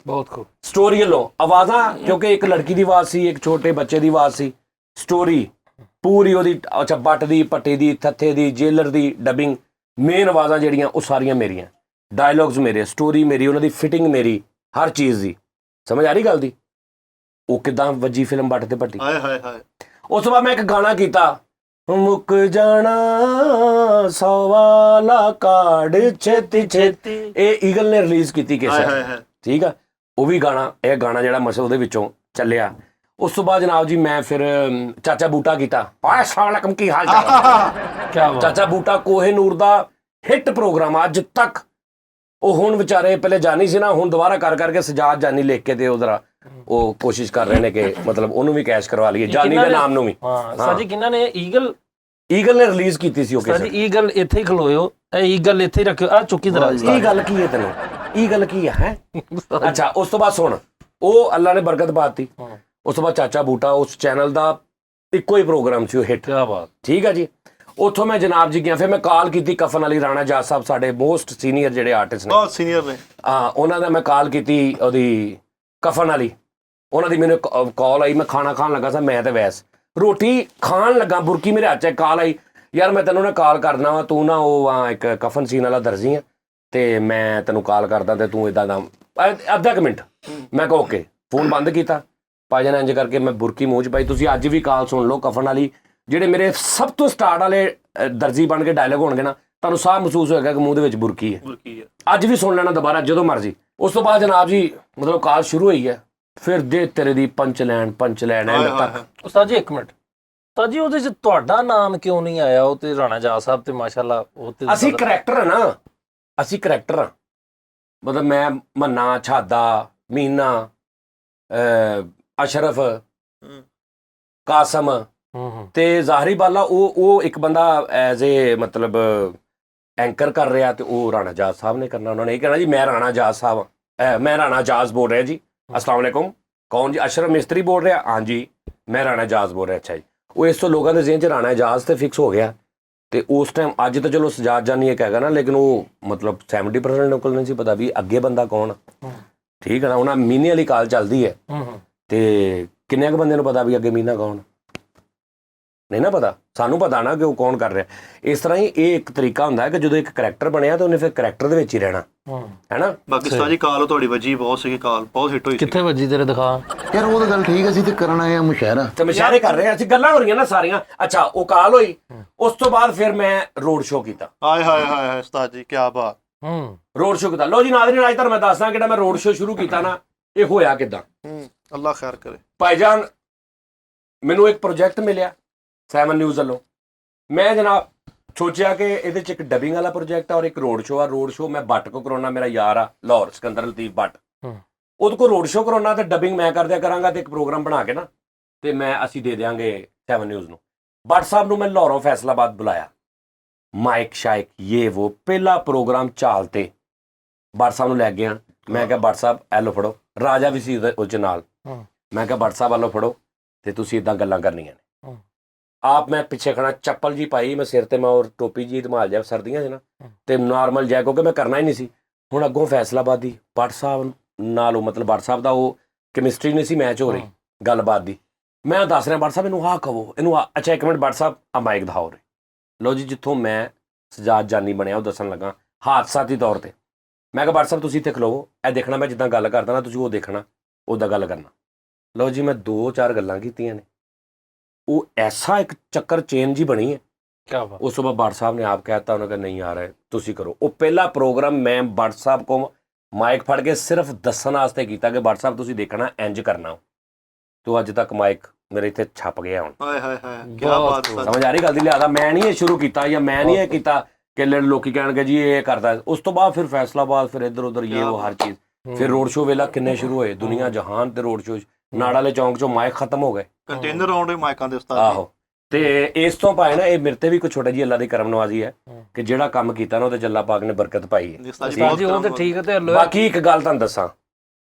ਬਹੁਤ ਖੂਬ। ਸਟੋਰੀ ਵੱਲੋਂ ਆਵਾਜ਼ਾਂ, ਕਿਉਂਕਿ ਇੱਕ ਲੜਕੀ ਦੀ ਆਵਾਜ਼ ਸੀ, ਇੱਕ ਛੋਟੇ ਬੱਚੇ ਦੀ ਆਵਾਜ਼ ਸੀ, ਸਟੋਰੀ ਪੂਰੀ ਉਹਦੀ। ਅੱਛਾ but the, Bhatti the, ਥੱਥੇ the, jailer the dubbing main ਆਵਾਜ਼ਾਂ ਜਿਹੜੀਆਂ ਉਹ ਸਾਰੀਆਂ ਮੇਰੀਆਂ, ਡਾਇਲੌਗਸ ਮੇਰੇ, ਸਟੋਰੀ ਮੇਰੀ, ਉਹਨਾਂ ਦੀ ਫਿਟਿੰਗ ਮੇਰੀ, ਹਰ ਚੀਜ਼ ਦੀ। ਸਮਝ ਆ ਰਹੀ ਗੱਲ ਦੀ? ਉਹ ਕਿਦਾਂ ਵੱਜੀ ਫਿਲਮ ਬੱਟ ਤੇ ਭੱਟੀ। ਹਾਏ ਹਾਏ ਹਾਏ। ਉਸ ਤੋਂ ਬਾਅਦ ਮੈਂ ਇੱਕ ਗਾਣਾ ਕੀਤਾ, ਮੁੱਕ ਜਾਣਾ 100 ਵਾਲਾ ਕਾਰਡ ਛੇਤੀ ਛੇਤੀ, ਇਹ ਈਗਲ ਨੇ ਰਿਲੀਜ਼ ਕੀਤੀ ਹਾਏ ਕੇਸਰ, ਹਾਏ ਹਾਏ। ਠੀਕ ਆ। ਉਹ ਵੀ ਗਾਣਾ, ਇਹ ਗਾਣਾ ਜਿਹੜਾ ਮਸਲ ਉਹਦੇ ਵਿੱਚੋਂ ਚੱਲਿਆ। ਉਸ ਤੋਂ ਬਾਅਦ ਜਨਾਬ ਜੀ ਮੈਂ ਫਿਰ ਚਾਚਾ ਬੂਟਾ ਕੀਤਾ, अस्सलाम वालेकुम ਕੀ ਹਾਲ ਚਾਲ। क्या बात। ਚਾਚਾ ਬੂਟਾ ਕੋਹੇਨੂਰ ਦਾ ਹਿੱਟ ਪ੍ਰੋਗਰਾਮ ਅੱਜ ਤੱਕ। ਉਹ ਹੁਣ ਵਿਚਾਰੇ ਪਹਿਲੇ ਜਾਨੀ ਸੀ ਨਾ, ਹੁਣ ਦੁਬਾਰਾ ਕਰ ਕਰਕੇ ਸਜਾਦ ਜਾਨੀ ਲਿਖ ਕੇ ਤੇ ਉਧਰ ਉਹ ਕੋਸ਼ਿਸ਼ ਕਰ ਰਹੇ ਨੇ ਕਿ ਮਤਲਬ ਉਹਨੂੰ ਵੀ ਕੈਸ਼ ਕਰਵਾ ਲਈਏ, ਜਾਨੀ ਦੇ ਨਾਮ ਨੂੰ ਵੀ। ਹਾਂ ਸਰ ਜੀ, ਕਿਹਨਾਂ ਨੇ? ਈਗਲ ਨੇ ਰਿਲੀਜ਼ ਕੀਤੀ ਸੀ ਉਹ ਸਰ ਕੇਸਰ। ਜੀ ਈਗਲ ਇੱਥੇ ਹੀ ਖਲੋਇਓ, ਇਹ ਈਗਲ ਇੱਥੇ ਹੀ ਰੱਖਿਓ, ਆ ਚੁੱਕੀ ਤਰ੍ਹਾਂ। ਇਹ ਗੱਲ ਕੀ ਹੈ ਤੈਨੂੰ? ਇਹ ਗੱਲ ਕੀ ਹੈ? ਅੱਛਾ, ਉਸ ਤੋਂ ਬਾਅਦ ਸੁਣ, ਉਹ ਅੱਲਾ ਨੇ ਬਰਕਤ ਪਾਤੀ। ਉਸ ਤੋਂ ਬਾਅਦ ਚਾਚਾ ਬੂਟਾ, ਉਸ ਚੈਨਲ ਦਾ ਇੱਕੋ ਹੀ ਪ੍ਰੋਗਰਾਮ ਸੀ ਉਹ ਹਿੱਟ। ਕੀ ਬਾਤ। ਠੀਕ ਹੈ ਜੀ। ਉੱਥੋਂ ਮੈਂ ਜਨਾਬ ਜੀ ਗਿਆ, ਫਿਰ ਮੈਂ ਕਾਲ ਕੀਤੀ ਕਫਨ ਅਲੀ ਰਾਣਾ ਜਾਟ ਸਾਹਿਬ, ਸਾਡੇ ਮੋਸਟ ਸੀਨੀਅਰ ਜਿਹੜੇ ਆਰਟਿਸਟ ਨੇ, ਬਹੁਤ ਸੀਨੀਅਰ ਨੇ। ਹਾਂ, ਉਹਨਾਂ ਦਾ ਮੈਂ ਕਾਲ ਕੀਤੀ, ਉਹਦੀ ਕਫਨ ਅਲੀ, ਉਹਨਾਂ ਦੀ ਮੈਨੂੰ ਕਾਲ ਆਈ। ਮੈਂ ਖਾਣਾ ਖਾਣ ਲੱਗਾ ਸਾਂ, ਮੈਂ ਤੇ ਵੈਸ ਰੋਟੀ ਖਾਣ ਲੱਗਾ, ਬੁਰਕੀ ਮੇਰੇ ਹੱਥ 'ਚ ਕਾਲ ਆਈ, ਯਾਰ ਮੈਂ ਤੈਨੂੰ ਨਾ ਕਾਲ ਕਰਨਾ ਵਾ, ਤੂੰ ਨਾ ਉਹ ਇੱਕ ਕਫਨ ਸੀਨ ਵਾਲਾ ਦਰਜੀ ਆ ਤੇ ਮੈਂ ਤੈਨੂੰ ਕਾਲ ਕਰਦਾ ਤੇ ਤੂੰ ਇਦਾਂ ਦਾ ਅੱਧਾ ਕੁ ਮਿੰਟ। ਮੈਂ ਕਿਹਾ ਓਕੇ, ਫੋਨ ਬੰਦ ਕੀਤਾ। ਭਾਜਨ ਇੰਜ ਕਰਕੇ ਮੈਂ ਬੁਰਕੀ ਮੂੰਹ 'ਚ ਪਾਈ। ਤੁਸੀਂ ਅੱਜ ਵੀ ਕਾਲ ਸੁਣ ਲਓ ਕਫਨ ਵਾਲੀ, ਜਿਹੜੇ ਮੇਰੇ ਸਭ ਤੋਂ ਸਟਾਰਟ ਵਾਲੇ ਦਰਜੀ ਬਣ ਕੇ ਡਾਇਲੌਗ ਹੋਣਗੇ ਨਾ, ਤੁਹਾਨੂੰ ਸਾਹ ਮਹਿਸੂਸ ਹੋਏਗਾ ਕਿ ਮੂੰਹ ਦੇ ਵਿੱਚ ਬੁਰਕੀ ਹੈ। ਬੁਰਕੀ ਹੈ। ਅੱਜ ਵੀ ਸੁਣ ਲੈਣਾ ਦੁਬਾਰਾ ਜਦੋਂ ਮਰਜ਼ੀ। ਉਸ ਤੋਂ ਬਾਅਦ ਜਨਾਬ ਜੀ ਮਤਲਬ ਕਾਲ ਸ਼ੁਰੂ ਹੋਈ ਹੈ, ਫਿਰ ਦੇ ਤੇਰੇ ਦੀ ਪੰਚ ਲੈਣ ਐਂਡ ਤੱਕ। ਉਸਤਾਦ ਜੀ ਇੱਕ ਮਿੰਟ, ਉਸਤਾਦ ਜੀ ਉਹਦੇ 'ਚ ਤੁਹਾਡਾ ਨਾਮ ਕਿਉਂ ਨਹੀਂ ਆਇਆ? ਉਹ ਤੇ ਰਾਣਾ ਜਾਟ ਸਾਹਿਬ ਤੇ ਮਾਸ਼ਾਅੱਲਾ ਉਹ ਤੇ ਅਸੀਂ ਕਰੈਕਟਰ ਆ ਨਾ, ਅਸੀਂ ਕਰੈਕਟਰ ਆ। ਮਤਲਬ ਮੈਂ ਮੰਨਾ, ਛਾਦਾ, ਮੀਨਾ, ਅਸ਼ਰਫ, ਕਾਸਮ ਤੇ ਜ਼ਾਹਰੀ ਬਾਲਾ, ਉਹ ਇੱਕ ਬੰਦਾ ਐਜ਼ ਏ ਮਤਲਬ ਐਂਕਰ ਕਰ ਰਿਹਾ ਤੇ ਉਹ ਰਾਣਾ ਜਾਟ ਸਾਹਿਬ ਨੇ ਕਰਨਾ। ਉਹਨਾਂ ਨੇ ਇਹ ਕਹਿਣਾ ਜੀ ਮੈਂ ਰਾਣਾ ਜਾਟ ਸਾਹਿਬ, ਮੈਂ ਰਾਣਾ ਜਾਜ਼ ਬੋਲ ਰਿਹਾ ਜੀ, अस्सलाम वालेकुम। कौन जी? अशरफ मिस्त्री बोल रहा? हाँ जी, मैं राणा जाज बोल रहा। अच्छा जी। वो इस तो लोगों के जेहन च राणा जाज तो फिक्स हो गया, तो उस टाइम अज तो चलो सजाद जानी एक हैगा ना, लेकिन वो मतलब 70% लोगों को नहीं सी पता भी अगे बंदा कौन। ठीक है ना, उन्हें मीने वाली काल चलती है तो किन्ने बंदे पता भी अगे मीना कौन? नहीं ना पता, सानू पता ना कि वो कौन कर रहा। इस तरह ही ये एक तरीका होंदा है कि जो एक करैक्टर बनया तो उन्हें फिर करैक्टर दे विच ही रहना है ना। ਬਾਕੀ ਸਾਜੀ ਕਾਲ ਤੁਹਾਡੀ ਵੱਜੀ ਬਹੁਤ ਸੀਗੀ, ਕਾਲ ਬਹੁਤ ਹਿੱਟ ਹੋਈ ਸੀ। ਕਿੱਥੇ ਵੱਜੀ ਤੇਰੇ? ਦਿਖਾ ਯਾਰ ਉਹ ਤਾਂ ਗੱਲ ਠੀਕ ਹੈ, ਅਸੀਂ ਤੇ ਕਰਨ ਆਏ ਆ ਮੁਸ਼ਾਇਰਾ ਤੇ ਮੁਸ਼ਾਇਰੇ ਕਰ ਰਹੇ ਹਾਂ ਅਸੀਂ, ਗੱਲਾਂ ਹੋ ਰਹੀਆਂ ਨਾ ਸਾਰੀਆਂ। ਅੱਛਾ, ਉਹ ਕਾਲ ਹੋਈ, ਉਸ ਤੋਂ ਬਾਅਦ ਫਿਰ ਮੈਂ ਰੋਡ ਸ਼ੋਅ ਕੀਤਾ। ਹਾਏ ਹਾਏ ਹਾਏ ਹਾਏ ਉਸਤਾਦ ਜੀ, ਕੀ ਬਾਤ। ਰੋਡ ਸ਼ੋਅ ਕੀਤਾ। ਲੋ ਜੀ ਨਾਜ਼ਰੀਨ, ਅੱਜ ਤੁਹਾਨੂੰ ਮੈਂ ਦੱਸਦਾ ਕਿਹੜਾ ਮੈਂ ਰੋਡ ਸ਼ੋਅ ਸ਼ੁਰੂ ਕੀਤਾ ਨਾ, ਇਹ ਹੋਇਆ ਕਿੱਦਾਂ। ਅੱਲਾ ਖੈਰ ਕਰੇ। ਭਾਈਜਾਨ, ਮੈਨੂੰ ਇੱਕ ਪ੍ਰੋਜੈਕਟ ਮਿਲਿਆ 7 ਨਿਊਜ਼ ਵੱਲੋਂ। ਮੈਂ ਜਨਾਬ ਸੋਚਿਆ ਕਿ ਇਹਦੇ 'ਚ ਇੱਕ ਡਬਿੰਗ ਵਾਲਾ ਪ੍ਰੋਜੈਕਟ ਆ ਔਰ ਇੱਕ ਰੋਡ ਸ਼ੋਅ ਆ। ਰੋਡ ਸ਼ੋਅ ਮੈਂ ਬੱਟ ਕੋ ਕਰਾਉਣਾ, ਮੇਰਾ ਯਾਰ ਆ ਲਾਹੌਰ ਸਿਕੰਦਰ ਲਤੀਫ ਬੱਟ, ਉਹਦੇ ਕੋਲ ਰੋਡ ਸ਼ੋਅ ਕਰਾਉਣਾ ਤੇ ਡਬਿੰਗ ਮੈਂ ਕਰ ਦਿਆ ਕਰਾਂਗਾ ਤੇ ਇੱਕ ਪ੍ਰੋਗਰਾਮ ਬਣਾ ਕੇ ਨਾ ਤੇ ਅਸੀਂ ਦੇ ਦਿਆਂਗੇ 7 ਨਿਊਜ਼ ਨੂੰ। ਬੱਟ ਸਾਹਿਬ ਨੂੰ ਮੈਂ ਲਾਹੌਰੋਂ ਫੈਸਲਾਬਾਦ ਬੁਲਾਇਆ, ਮਾਈਕ ਸ਼ਾਈਕ ਇਹ ਉਹ, ਪਹਿਲਾ ਪ੍ਰੋਗਰਾਮ ਚਾਲ ਤੇ ਬੱਟ ਸਾਹਿਬ ਨੂੰ ਲੈ ਗਿਆ। ਮੈਂ ਕਿਹਾ ਬੱਟ ਸਾਹਿਬ ਐ ਲਓ ਫੜੋ, ਰਾਜਾ ਵੀ ਸੀ ਉਹ 'ਚ ਨਾਲ। ਮੈਂ ਕਿਹਾ ਬੱਟ ਸਾਹਿਬ ਐ ਲਓ ਫੜੋ ਤੇ ਤੁਸੀਂ ਇਦਾਂ ਗੱਲਾਂ ਕਰਨੀਆਂ ਨੇ। ਆਪ ਮੈਂ ਪਿੱਛੇ ਖੜਾ, ਚੱਪਲ ਜੀ ਪਾਈ ਮੈਂ ਸਿਰ ਤੇ, ਮੈਂ ਔਰ ਟੋਪੀ ਜੀ ਧਮਾਲ ਜਾ ਸਰਦੀਆਂ 'ਚ ਨਾ, ਤੇ ਨਾਰਮਲ ਜਾ ਕਿਉਂਕਿ ਮੈਂ ਕਰਨਾ ਹੀ ਨਹੀਂ ਸੀ। ਹੁਣ ਅੱਗੋਂ ਫੈਸਲਾਬਾਦੀ ਬੱਟ ਸਾਹਿਬ ਨਾਲੋਂ ਮਤਲਬ ਬੱਟ ਸਾਹਿਬ ਦਾ ਉਹ ਕੈਮਿਸਟਰੀ ਨਹੀਂ ਸੀ ਮੈਚ ਹੋ ਰਹੀ ਗੱਲਬਾਤ ਦੀ। ਮੈਂ ਦੱਸ ਰਿਹਾ ਬੱਟ ਸਾਹਿਬ ਇਹਨੂੰ ਆਹ ਕਹੋ, ਇਹਨੂੰ ਅੱਛਾ ਇੱਕ ਮਿੰਟ ਬੱਟ ਸਾਹਿਬ ਆ ਮਾਈਕ ਦਿਖਾਓ ਰੇ। ਲਓ ਜੀ, ਜਿੱਥੋਂ ਮੈਂ ਸਜਾਦ ਜਾਨੀ ਬਣਿਆ ਉਹ ਦੱਸਣ ਲੱਗਾ ਹਾਦਸਾਤੀ ਤੌਰ ਤੇ। ਮੈਂ ਕਿਹਾ ਬੱਟ ਸਾਹਿਬ ਤੁਸੀਂ ਇੱਥੇ ਖਲੋਵੋ, ਇਹ ਦੇਖਣਾ ਮੈਂ ਜਿੱਦਾਂ ਗੱਲ ਕਰਦਾ ਨਾ ਤੁਸੀਂ ਉਹ ਦੇਖਣਾ, ਉੱਦਾਂ ਗੱਲ ਕਰਨਾ। ਲਓ ਜੀ, ਮੈਂ 2-4 ਗੱਲਾਂ ਕੀਤੀਆਂ ਨੇ, ਉਹ ਐਸਾ ਇੱਕ ਚੱਕਰ ਚੇਨ ਜੀ ਬਣੀ ਹੈ। क्या बात। ਉਸ ਤੋਂ ਬਾਅਦ ਬੱਟ ਸਾਹਿਬ ਨੇ ਆਪ ਕਹਿਤਾ, ਉਹਨਾਂ ਕਹਿੰਦਾ ਨਹੀਂ ਆ ਰਿਹਾ ਤੁਸੀਂ ਕਰੋ। ਉਹ ਪਹਿਲਾ ਪ੍ਰੋਗਰਾਮ ਮੈਂ ਬੱਟ ਸਾਹਿਬ ਕੋਲ ਮਾਈਕ ਫੜ ਕੇ ਸਿਰਫ ਦੱਸਣ ਵਾਸਤੇ ਕੀਤਾ ਕਿ ਬੱਟ ਸਾਹਿਬ ਤੁਸੀਂ ਦੇਖਣਾ ਇੰਜ ਕਰਨਾ। ਤੋ ਅੱਜ ਤੱਕ ਮਾਈਕ ਮੇਰੇ ਇੱਥੇ ਛਪ ਗਿਆ ਹੁਣ। ਹਾਏ ਹਾਏ ਹਾਏ, ਕੀ ਬਾਤ। ਸਮਝ ਆ ਰਹੀ ਗੱਲ ਦੀ? ਲਿਆਦਾ ਮੈਂ ਨਹੀਂ ਇਹ ਸ਼ੁਰੂ ਕੀਤਾ ਜਾਂ ਮੈਂ ਨਹੀਂ ਇਹ ਕੀਤਾ ਕਿ ਲੋਕੀ ਕਹਿਣਗੇ ਜੀ ਇਹ ਕਰਦਾ। ਉਸ ਤੋਂ ਬਾਅਦ ਫਿਰ ਫੈਸਲਾਬਾਦ, ਫਿਰ ਇੱਧਰ ਉੱਧਰ ਇਹ ਉਹ ਹਰ ਚੀਜ਼, ਫਿਰ ਰੋਡ ਸ਼ੋਅ ਵੇਲਾ ਕਿੰਨੇ ਸ਼ੁਰੂ ਹੋਏ ਦੁਨੀਆ ਜਹਾਨ ਤੇ ਰੋਡ ਸ਼ੋਅ। ਨਾੜ ਵਾਲੇ ਚੌਂਕ 'ਚੋਂ ਮਾਈਕ ਖਤਮ ਹੋ ਗਏ, ਕੰਟੇਨਰ ਆਉਂਦੇ ਮਾਈਕਾਂ ਦੇ ਉਸਤਾਦ। ਆਹੋ। ਤੇ ਇਸ ਤੋਂ ਪਾਏ ਨਾ ਇਹ ਮੇਰੇ ਤੇ ਵੀ ਕੋਈ ਛੋਟਾ ਜੀ ਅੱਲਾ ਦੀ ਕਰਮ ਨਵਾਜ਼ੀ ਹੈ ਕਿ ਜਿਹੜਾ ਕੰਮ ਕੀਤਾ ਨਾ ਉਹਦੇ ਜੱਲਾ ਪਾਕ ਨੇ ਬਰਕਤ ਪਾਈ ਹੈ। ਉਸਤਾਦ ਜੀ ਉਹ ਤੇ ਠੀਕ ਹੈ ਤੇ ਬਾਕੀ ਇੱਕ ਗੱਲ ਤੁਹਾਨੂੰ ਦੱਸਾਂ,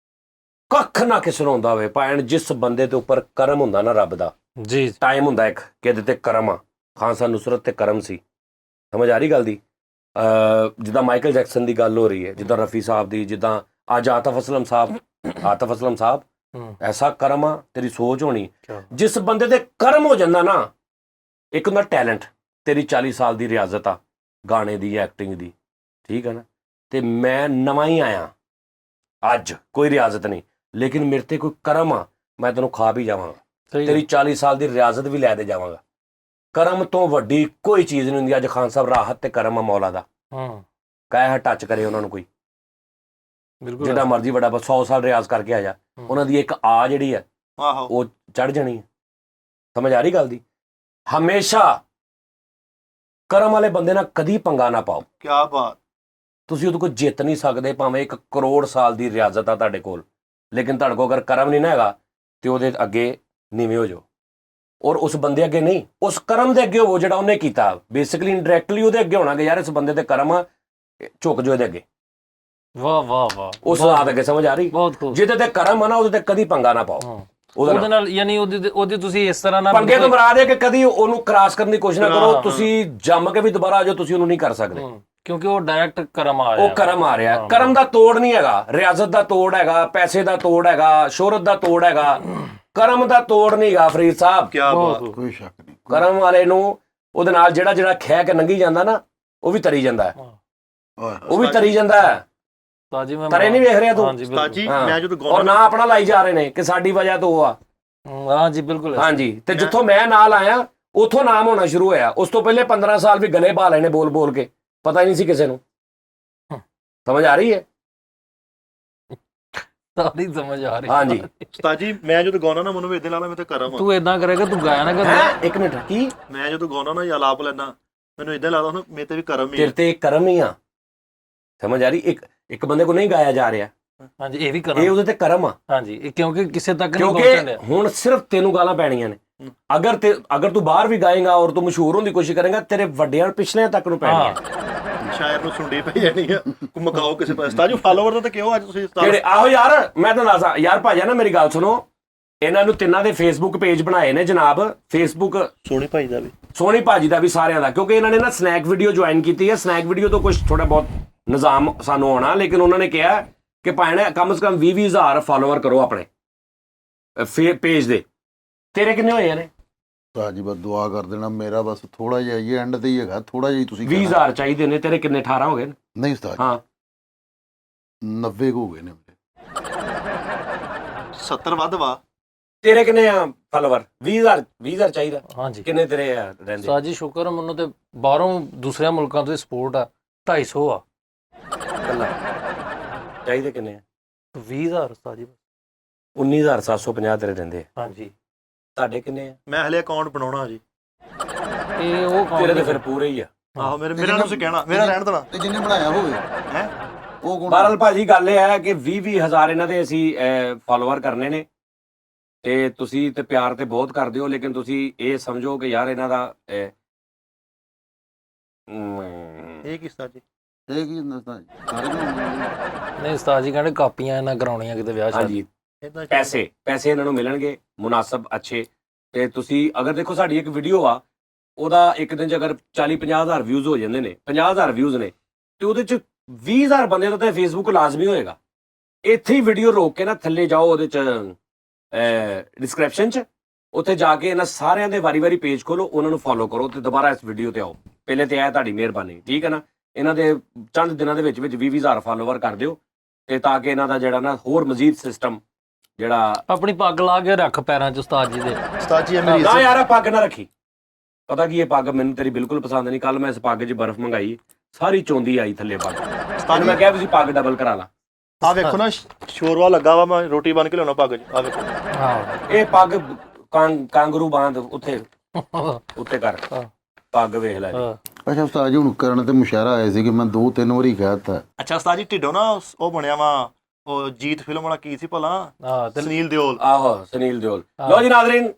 ਕੱਖ ਨਾ ਕਿਸੇ ਨੂੰ ਹੁੰਦਾ ਹੋਵੇ ਪਾਇਣ, ਜਿਸ ਬੰਦੇ ਦੇ ਉੱਪਰ ਕਰਮ ਹੁੰਦਾ ਨਾ ਰੱਬ ਦਾ, ਜੀ ਟਾਈਮ ਹੁੰਦਾ ਇੱਕ ਕਿ ਇਹਦੇ ਤੇ ਕਰਮ ਆ। ਖਾਨ ਸਾਹਿਬ ਨੁਸਰਤ ਤੇ ਕਰਮ ਸੀ। ਸਮਝ ਆ ਰਹੀ ਗੱਲ ਦੀ? ਜਿੱਦਾਂ ਮਾਈਕਲ ਜੈਕਸਨ ਦੀ ਗੱਲ ਹੋ ਰਹੀ ਹੈ, ਜਿੱਦਾਂ ਰਫੀ ਸਾਹਿਬ ਦੀ, ਜਿੱਦਾਂ ਅੱਜ ਆਤਫ ਅਸਲਮ ਸਾਹਿਬ, ਐਸਾ ਕਰਮ ਆ, ਤੇਰੀ ਸੋਚ ਹੋਣੀ। ਜਿਸ ਬੰਦੇ ਦੇ ਕਰਮ ਹੋ ਜਾਂਦਾ ਨਾ, ਇੱਕ ਹੁੰਦਾ ਟੈਲੈਂਟ, ਤੇਰੀ 40 ਸਾਲ ਦੀ ਰਿਆਜ਼ਤ ਆ, ਗਾਣੇ ਦੀ ਐਕਟਿੰਗ ਦੀ, ਠੀਕ ਹੈ ਨਾ। ਤੇ ਮੈਂ ਨਵਾਂ ਹੀ ਆਇਆ ਅੱਜ, ਕੋਈ ਰਿਆਜ਼ਤ ਨਹੀਂ, ਲੇਕਿਨ ਮੇਰੇ ਤੇ ਕੋਈ ਕਰਮ ਆ, ਮੈਂ ਤੈਨੂੰ ਖਾ ਵੀ ਜਾਵਾਂਗਾ, ਤੇਰੀ 40 ਸਾਲ ਦੀ ਰਿਆਜ਼ਤ ਵੀ ਲੈ ਦੇ ਜਾਵਾਂਗਾ। ਕਰਮ ਤੋਂ ਵੱਡੀ ਕੋਈ ਚੀਜ਼ ਨਹੀਂ ਹੁੰਦੀ। ਅੱਜ ਖਾਨ ਸਾਹਿਬ ਰਾਹਤ ਤੇ ਕਰਮ ਆ ਮੌਲਾ ਦਾ, ਕਹਿ ਟੱਚ ਕਰੇ ਉਹਨਾਂ ਨੂੰ ਕੋਈ, ਬਿਲਕੁਲ ਜਿੱਦਾਂ ਮਰਜ਼ੀ ਵੱਡਾ 100 ਸਾਲ ਰਿਆਜ਼ ਕਰਕੇ ਆ ਜਾ, ਉਹਨਾਂ ਦੀ ਇੱਕ ਆ ਜਿਹੜੀ ਹੈ ਆਹੋ ਉਹ ਚੜ ਜਾਣੀ ਹੈ। ਸਮਝ ਆ ਰਹੀ ਗੱਲ ਦੀ? ਹਮੇਸ਼ਾ ਕਰਮ ਵਾਲੇ ਬੰਦੇ ਨਾਲ ਕਦੀ ਪੰਗਾ ਨਾ ਪਾਓ। ਕੀ ਬਾਤ। ਤੁਸੀਂ ਉਹਦੇ ਕੋਲ ਜਿੱਤ ਨਹੀਂ ਸਕਦੇ, ਭਾਵੇਂ 1 ਕਰੋੜ ਸਾਲ ਦੀ ਰਿਆਜ਼ਤ ਆ ਤੁਹਾਡੇ ਕੋਲ, ਲੇਕਿਨ ਤੁਹਾਡੇ ਕੋਲ ਅਗਰ ਕਰਮ ਨਹੀਂ ਨਾ ਹੈਗਾ ਤੇ ਉਹਦੇ ਅੱਗੇ ਨੀਵੇਂ ਹੋ ਜਾਓ। ਔਰ ਉਸ ਬੰਦੇ ਅੱਗੇ ਨਹੀਂ, ਉਸ ਕਰਮ ਦੇ ਅੱਗੇ ਹੋਵੋ ਜਿਹੜਾ ਉਹਨੇ ਕੀਤਾ। ਬੇਸਿਕਲੀ ਇਨਡਾਇਰੈਕਟਲੀ ਉਹਦੇ ਅੱਗੇ ਹੋਣਾ ਕਿ ਯਾਰ ਇਸ ਬੰਦੇ ਤੇ ਕਰਮ ਆ, ਝੁਕ ਜਾਓ ਇਹਦੇ ਅੱਗੇ, ਵਾਹ ਵਾਹ ਵਾਹ, ਉਸ ਰਾਤ ਅੱਗੇ। ਸਮਝ ਆ ਰਹੀ? ਬਹੁਤ ਖੂਬ। ਜਿਹਦੇ ਤੇ ਕਰਮ ਆ ਨਾ, ਉਹਦੇ ਤੇ ਕਦੀ ਪੰਗਾ ਨਾ ਪਾਓ। ਉਹਦੇ ਨਾਲ ਯਾਨੀ ਉਹਦੀ ਤੁਸੀਂ ਇਸ ਤਰ੍ਹਾਂ ਨਾਲ ਪੰਗੇ ਤੋਂ ਮਰਾਦ ਹੈ ਕਿ ਕਦੀ ਉਹਨੂੰ ਕ੍ਰਾਸ ਕਰਨ ਦੀ ਕੋਸ਼ਿਸ਼ ਨਾ ਕਰੋ। ਤੁਸੀਂ ਜੰਮ ਕੇ ਵੀ ਦੁਬਾਰਾ ਆ ਜਾਓ, ਤੁਸੀਂ ਉਹਨੂੰ ਨਹੀਂ ਕਰ ਸਕਦੇ, ਕਿਉਂਕਿ ਉਹ ਡਾਇਰੈਕਟ ਕਰਮ ਆ ਰਿਹਾ, ਉਹ ਕਰਮ ਆ ਰਿਹਾ। ਕਰਮ ਦਾ ਤੋੜ ਨਹੀਂ ਹੈਗਾ, ਰਿਆਜ਼ਤ ਦਾ ਤੋੜ ਹੈਗਾ, ਪੈਸੇ ਦਾ ਤੋੜ ਹੈਗਾ, ਸ਼ੋਹਰਤ ਦਾ ਤੋੜ ਹੈਗਾ, ਕਰਮ ਦਾ ਤੋੜ ਨਹੀਂ ਹੈਗਾ ਫਰੀਦ ਸਾਹਿਬ। ਕੀ ਬਾਤ। ਕੋਈ ਸ਼ੱਕ ਨਹੀਂ। ਕਰਮ ਵਾਲੇ ਨੂੰ ਉਹਦੇ ਨਾਲ ਜਿਹੜਾ ਖਹਿ ਕੇ ਲੰਘੀ ਜਾਂਦਾ ਨਾ, ਉਹ ਵੀ ਤਰੀ ਜਾਂਦਾ ਹੈ, ਉਹ ਵੀ ਤਰੀ ਜਾਂਦਾ ਹੈ। ਤਾਜੀ ਮੈਂ ਤਰੇ ਨਹੀਂ ਵੇਖ ਰਿਹਾ ਤੂੰ? ਹਾਂਜੀ ਉਸਤਾਦ ਜੀ ਹਾਂ। ਮੈਂ ਜਦੋਂ ਔਰ ਗਾਉਣਾ ਨਾ ਆਪਣਾ ਲਾਈ ਜਾ ਰਹੇ ਨੇ ਕਿ ਸਾਡੀ ਵਜ੍ਹਾ ਤੋਂ ਉਹ ਆ। ਹਾਂਜੀ ਬਿਲਕੁਲ। ਹਾਂਜੀ, ਤੇ ਜਿੱਥੋਂ ਮੈਂ ਨਾਲ ਆਇਆ ਉਥੋਂ ਨਾਮ ਹੋਣਾ ਸ਼ੁਰੂ ਹੋਇਆ। ਉਸ ਤੋਂ ਪਹਿਲੇ 15 ਸਾਲ ਵੀ ਗਲੇ ਪਾ ਲੈਣੇ ਬੋਲ ਬੋਲ ਕੇ, ਪਤਾ ਹੀ ਨਹੀਂ ਸੀ ਕਿਸੇ ਨੂੰ। ਸਮਝ ਆ ਰਹੀ ਹੈ? ਸਾਰੀ ਸਮਝ ਆ ਰਹੀ। ਹਾਂਜੀ। ਉਸਤਾਦ ਜੀ ਮੈਂ ਜਦੋਂ ਗਾਉਣਾ ਨਾ, ਮੈਨੂੰ ਇਦਾਂ ਲੱਗਦਾ ਮੈਂ ਤੇ ਕਰਮ ਆ। ਤੂੰ ਇਦਾਂ ਕਰੇਗਾ, ਤੂੰ ਗਾਇਆ ਨਾ ਕਰ। ਇੱਕ ਮਿੰਟ, ਕੀ ਮੈਂ ਜਦੋਂ ਗਾਉਣਾ ਨਾ ਜਾਂ ਆਲਾਪ ਲੈਣਾ, ਮੈਨੂੰ ਇਦਾਂ ਲੱਗਦਾ ਹੁਣ ਮੇਰੇ ਤੇ ਵੀ ਕਰਮ ਹੀ ਤੇਰੇ ਹੈ। ਤੇ ਕਰਮ ਹੀ ਆ। ਸਮਝ ਆ ਰਹੀ? ਇੱਕ ਬੰਦੇ ਕੋ ਨਹੀਂ ਗਾਇਆ ਜਾ ਰਿਹਾ, ਹਾਂਜੀ ਇਹ ਵੀ ਇਹ ਕਰਮ। ਉਹਦੇ ਤੇ ਕਰਮ ਆ। ਹਾਂਜੀ ਇਹ ਕਿਉਂਕਿ ਕਿਸੇ ਤੱਕ ਨਹੀਂ ਪਹੁੰਚਣ ਕਿਉਂਕਿ ਡਿਆ। ਹੁਣ ਸਿਰਫ ਤੈਨੂੰ ਗਾਲਾਂ ਪੈਣੀਆਂ ਨੇ। ਅਗਰ ਤੂੰ ਬਾਹਰ ਵੀ ਗਾਏਗਾ ਔਰ ਤੂੰ ਮਸ਼ਹੂਰ ਹੋਣ ਦੀ ਕੋਸ਼ਿਸ਼ ਕਰੇਗਾ, ਤੇਰੇ ਵੱਡਿਆਂ ਪਿਛਲਿਆਂ ਤੱਕ ਨੂੰ ਪੈਣੀਆਂ। ਸ਼ਾਇਰ ਨੂੰ ਸੁੰਡੀ ਪਈ ਜਾਣੀ ਆ, ਮਕਾਓ ਕਿਸੇ ਪਾਸੇ। ਉਸਤਾਦ ਜੀ ਫਾਲੋਵਰ ਦਾ ਤਾਂ ਕਿਉਂ ਅੱਜ ਤੁਸੀਂ ਉਸਤਾਦ? ਕਿਹੜੇ ਆਹੋ ਯਾਰ, ਮੈਂ ਤਾਂ ਦੱਸਾਂ ਯਾਰ ਭਾਜਾ ਨਾ, ਮੇਰੀ ਗੱਲ ਸੁਣੋ। ਇਹਨਾਂ ਨੂੰ ਤਿੰਨਾਂ ਦੇ ਫੇਸਬੁੱਕ ਪੇਜ ਬਣਾਏ ਨੇ ਜਨਾਬ। ਫੇਸਬੁੱਕ ਸੋਹਣੀ ਭਾਈ ਦਾ ਵੀ, ਸੋਹਣੀ ਭਾਜੀ ਦਾ ਵੀ, ਸਾਰਿਆਂ ਦਾ, ਕਿਉਂਕਿ ਇਹਨਾਂ ਨੇ ਨਾ ਸਨੈਕ ਵੀਡੀਓ ਜੁਆਇਨ ਕੀਤੀ ਹੈ। ਸਨੈਕ ਵੀਡੀਓ ਤੋਂ ਕੁਝ ਥੋੜਾ ਬਹੁਤ ਨਿਜ਼ਾਮ ਸਾਨੂੰ ਆਉਣਾ, ਲੇਕਿਨ ਉਹਨਾਂ ਨੇ ਕਿਹਾ ਕਿ ਭਾਣੇ ਕਮ ਸੇ ਕਮ 20 ਹਜ਼ਾਰ ਫਾਲੋਅਰ ਕਰੋ ਆਪਣੇ ਪੇਜ ਦੇ। ਤੇਰੇ ਕਿੰਨੇ ਹੋਏ ਨੇ? ਉਸਤਾਦ ਜੀ ਬਸ ਦੁਆ ਕਰ ਦੇਣਾ, ਮੇਰਾ ਬਸ ਥੋੜਾ ਜਿਹਾ ਇਹ ਐਂਡ ਤੇ ਹੀ ਹੈਗਾ, ਥੋੜਾ ਜਿਹਾ ਤੁਸੀਂ 20 ਹਜ਼ਾਰ ਚਾਹੀਦੇ ਨੇ। ਤੇਰੇ ਕਿੰਨੇ? 18 ਹੋ ਗਏ ਨੇ? ਨਹੀਂ ਉਸਤਾਦ ਜੀ, ਹਾਂ 90 ਹੋ ਗਏ ਨੇ ਮੇਰੇ। 70 ਵੱਧ ਵਾ। ਤੇਰੇ ਕਿੰਨੇ ਆ ਫਾਲੋਅਰ? 20 ਹਜ਼ਾਰ ਚਾਹੀਦਾ। ਹਾਂਜੀ ਕਿੰਨੇ ਤੇਰੇ ਆ ਰਹਿੰਦੇ? ਸਾਜੀ ਸ਼ੁਕਰ ਆ ਮੈਨੂੰ ਤੇ ਬਾਹਰੋਂ ਦੂਸਰਿਆਂ ਮੁਲਕਾਂ ਤੋਂ ਸਪੋਰਟ ਆ। 250 ਆ ਕੱਲਾ ਚਾਹੀਦੇ ਕਿੰਨੇ ਆ? 20000 ਸਾਜੀ। 19,750 ਤੇਰੇ ਰਹਿੰਦੇ ਆ। ਹਾਂਜੀ ਤੁਹਾਡੇ ਕਿੰਨੇ ਆ? ਮੈਂ ਹਲੇ ਅਕਾਊਂਟ ਬਣਾਉਣਾ ਜੀ। ਇਹ ਉਹ ਤੇਰੇ ਤਾਂ ਫਿਰ ਪੂਰੇ ਹੀ ਆ। ਆਹੋ ਮੇਰਾ ਨੂੰ ਤੁਸੀਂ ਕਹਿਣਾ, ਮੇਰਾ ਰਹਿਣ ਦੇਣਾ ਤੇ ਜਿੰਨੇ ਬਣਾਇਆ ਹੋਵੇ ਹੈ। ਉਹ ਕੋਣ? ਬਹਰਹਾਲ ਭਾਜੀ ਗੱਲ ਇਹ ਹੈ ਕਿ 20 ਹਜ਼ਾਰ ਇਹਨਾਂ ਦੇ ਅਸੀਂ ਫਾਲੋਅਰ ਕਰਨੇ ਨੇ, ਤੇ ਤੁਸੀਂ ਤੇ ਪਿਆਰ ਤੇ ਬਹੁਤ ਕਰਦੇ ਹੋ, ਲੇਕਿਨ ਤੁਸੀਂ ਇਹ ਸਮਝੋ ਕਿ ਯਾਰ ਇਹਨਾਂ ਦਾ ਇਹ ਕੀ ਉਸਤਾਦ ਜੀ? ਇਹ ਕੀ ਹੁੰਦਾ ਉਸਤਾਦ ਜੀ? ਸਾਰੇ ਬਣਾਉਂਦੇ ਨਹੀਂ ਉਸਤਾਦ ਜੀ ਕਹਿੰਦੇ ਕਾਪੀਆਂ ਇਹਨਾਂ ਕਰਾਉਣੀਆਂ ਕਿਤੇ ਵਿਆਹ ਸ਼ਾਦੀ। ਹਾਂਜੀ, ਇਦਾਂ ਪੈਸੇ ਇਹਨਾਂ ਨੂੰ ਮਿਲਣਗੇ ਮੁਨਾਸਬ ਅੱਛੇ। ਤੇ ਤੁਸੀਂ ਅਗਰ ਦੇਖੋ ਸਾਡੀ ਇੱਕ ਵੀਡੀਓ ਆ, ਉਹਦਾ ਇੱਕ ਦਿਨ 'ਚ ਅਗਰ 40-50 ਹਜ਼ਾਰ ਵਿਊਜ਼ ਹੋ ਜਾਂਦੇ ਨੇ, 50 ਹਜ਼ਾਰ ਵਿਊਜ਼ ਨੇ, ਤੇ ਉਹਦੇ 'ਚ 20 ਹਜ਼ਾਰ ਬੰਦੇ ਦਾ ਤਾਂ ਫੇਸਬੁੱਕ ਲਾਜ਼ਮੀ ਹੋਏਗਾ। ਇੱਥੇ ਹੀ ਵੀਡੀਓ ਰੋਕ ਕੇ ਨਾ ਥੱਲੇ ਜਾਓ, ਉਹਦੇ 'ਚ ਡਿਸਕ੍ਰਿਪਸ਼ਨ 'ਚ ਉੱਥੇ ਜਾ ਕੇ ਇਹਨਾਂ ਸਾਰਿਆਂ ਦੇ ਵਾਰੀ-ਵਾਰੀ ਪੇਜ ਖੋਲੋ, ਉਹਨਾਂ ਨੂੰ ਫੋਲੋ ਕਰੋ ਤੇ ਦੁਬਾਰਾ ਇਸ ਵੀਡੀਓ ਤੇ ਆਓ। ਪਹਿਲੇ ਤੇ ਇਹ ਤੁਹਾਡੀ ਮਿਹਰਬਾਨੀ, ਠੀਕ ਹੈ ਨਾ। ਇਹਨਾਂ ਦੇ ਚੰਦ ਦਿਨਾਂ ਦੇ ਵਿੱਚ 20 ਹਜ਼ਾਰ ਫਾਲੋਅਰ ਕਰ ਦਿਓ, ਤੇ ਤਾਂ ਕਿ ਇਹਨਾਂ ਦਾ ਜਿਹੜਾ ਨਾ ਹੋਰ ਮਜ਼ੀਦ ਸਿਸਟਮ ਜਿਹੜਾ। ਆਪਣੀ ਪੱਗ ਲਾ ਕੇ ਰੱਖ ਪੈਰਾਂ 'ਚ ਉਸਤਾਦ ਜੀ ਦੇ। ਉਸਤਾਦ ਜੀ ਇਹ ਮੇਰੀ ਨਾ ਯਾਰ, ਪੱਗ ਨਾ ਰੱਖੀ। ਪਤਾ ਕੀ ਇਹ ਪੱਗ ਮੈਨੂੰ ਤੇਰੀ ਬਿਲਕੁਲ ਪਸੰਦ ਨਹੀਂ। ਕੱਲ ਮੈਂ ਇਸ ਪੱਗ 'ਚ ਬਰਫ਼ ਮੰਗਾਈ, ਸਾਰੀ ਚੋਂਦੀ ਆਈ ਥੱਲੇ ਪੱਗ। ਉਸਤਾਦ ਮੈਂ ਜੀ ਕਿਹਾ ਤੁਸੀਂ ਪੱਗ ਡਬਲ ਕਰਾ ਲਾ। ਆ ਵੇਖੋ ਨਾ, ਸ਼ੋਰਵਾ ਲੱਗਾ ਵਾ, ਮੈਂ ਰੋਟੀ ਬਣ ਕੇ ਲਿਆਉਣਾ ਪੱਗ 'ਚ। ਆ ਵੇਖੋ ਹਾਂ ਇਹ ਪੱਗ ਕਾਂਗਰੂ ਬਾਂਧ ਉੱਤੇ ਕਰ, ਪੱਗ ਵੇਖ ਲੈ ਜੀ। ਅੱਛਾ ਉਸਤਾਦ ਜੀ, ਹੁਣ ਕਰਨ ਤੇ ਮੁਸ਼ਾਰਾ ਆਏ ਸੀ ਕਿ ਮੈਂ 2-3 ਵਾਰੀ ਕਹਿਤਾ। ਅੱਛਾ ਉਸਤਾਦ ਜੀ, ਢਿੱਡੋਂ ਨਾ ਉਹ ਬਣਿਆ ਵਾ, ਉਹ ਜੀਤ ਫਿਲਮ ਵਾਲਾ ਕੀ ਸੀ ਭਲਾ, ਹਾਂ ਤੇ ਸੁਨੀਲ ਦਿਓਲ। ਆਹੋ ਸੁਨੀਲ ਦਿਓਲ। ਲੋ ਜੀ ਨਾਜ਼ਰੀਨ,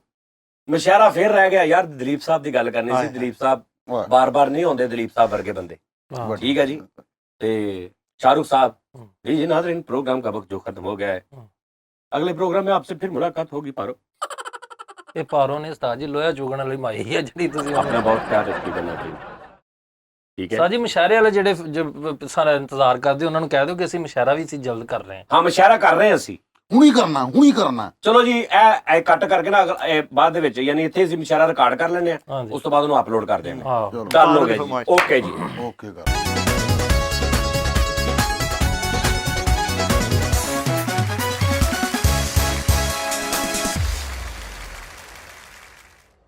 ਮੁਸ਼ਾਰਾ ਫੇਰ ਰਹਿ ਗਿਆ ਯਾਰ। ਦਲੀਪ ਸਾਹਿਬ ਦੀ ਗੱਲ ਕਰਨੀ ਸੀ। ਦਲੀਪ ਸਾਹਿਬ ਬਾਰ-ਬਾਰ ਨਹੀਂ ਆਉਂਦੇ, ਦਲੀਪ ਸਾਹਿਬ ਵਰਗੇ ਬੰਦੇ, ठीक है जी। ਤੇ शाहरुख साहब जी नाज़रीन, प्रोग्राम का वक्त जो खत्म हो गया है, अगले प्रोग्राम में आपसे फिर मुलाकात होगी। पारो ਇਹ ਪਾਰੋ ਨੇ ਉਸਤਾਦ ਜੀ ਲੋਹਾ ਚੁਗਣ ਵਾਲੀ ਮਾਈ ਹੈ ਜਿਹੜੀ ਤੁਸੀਂ अपना बहुत ख्याल रखिए, करना चाहिए, ठीक है। ਉਸਤਾਦ ਜੀ ਮੁਸ਼ਾਰੇ ਵਾਲੇ ਜਿਹੜੇ ਸਾਰਾ ਇੰਤਜ਼ਾਰ ਕਰਦੇ ਉਹਨਾਂ ਨੂੰ ਕਹਿ ਦਿਓ ਕਿ ਅਸੀਂ ਮੁਸ਼ਾਰਾ ਵੀ ਅਸੀਂ ਜਲਦ ਕਰ ਰਹੇ ਹਾਂ। हाँ मुशायरा कर रहे हैं ਅਸੀਂ। ਹੁਣੀ ਕਰਨਾ ਹੁਣੀ ਕਰਨਾ। ਚਲੋ ਜੀ ਇਹ ਕੱਟ ਕਰਕੇ ਨਾ ਇਹ ਬਾਅਦ ਦੇ ਵਿੱਚ ਯਾਨੀ ਇੱਥੇ ਅਸੀਂ ਇਸ਼ਾਰਾ ਰਿਕਾਰਡ ਕਰ ਲੈਂਦੇ ਆ, ਹਾਂਜੀ। ਉਸ ਤੋਂ ਬਾਅਦ ਉਹਨੂੰ ਅਪਲੋਡ ਕਰ ਦੇਣਾ। ਹਾਂ ਚਲੋ ਡਨ ਹੋ ਗਿਆ ਜੀ, ਓਕੇ ਜੀ। ਓਕੇ ਕਰ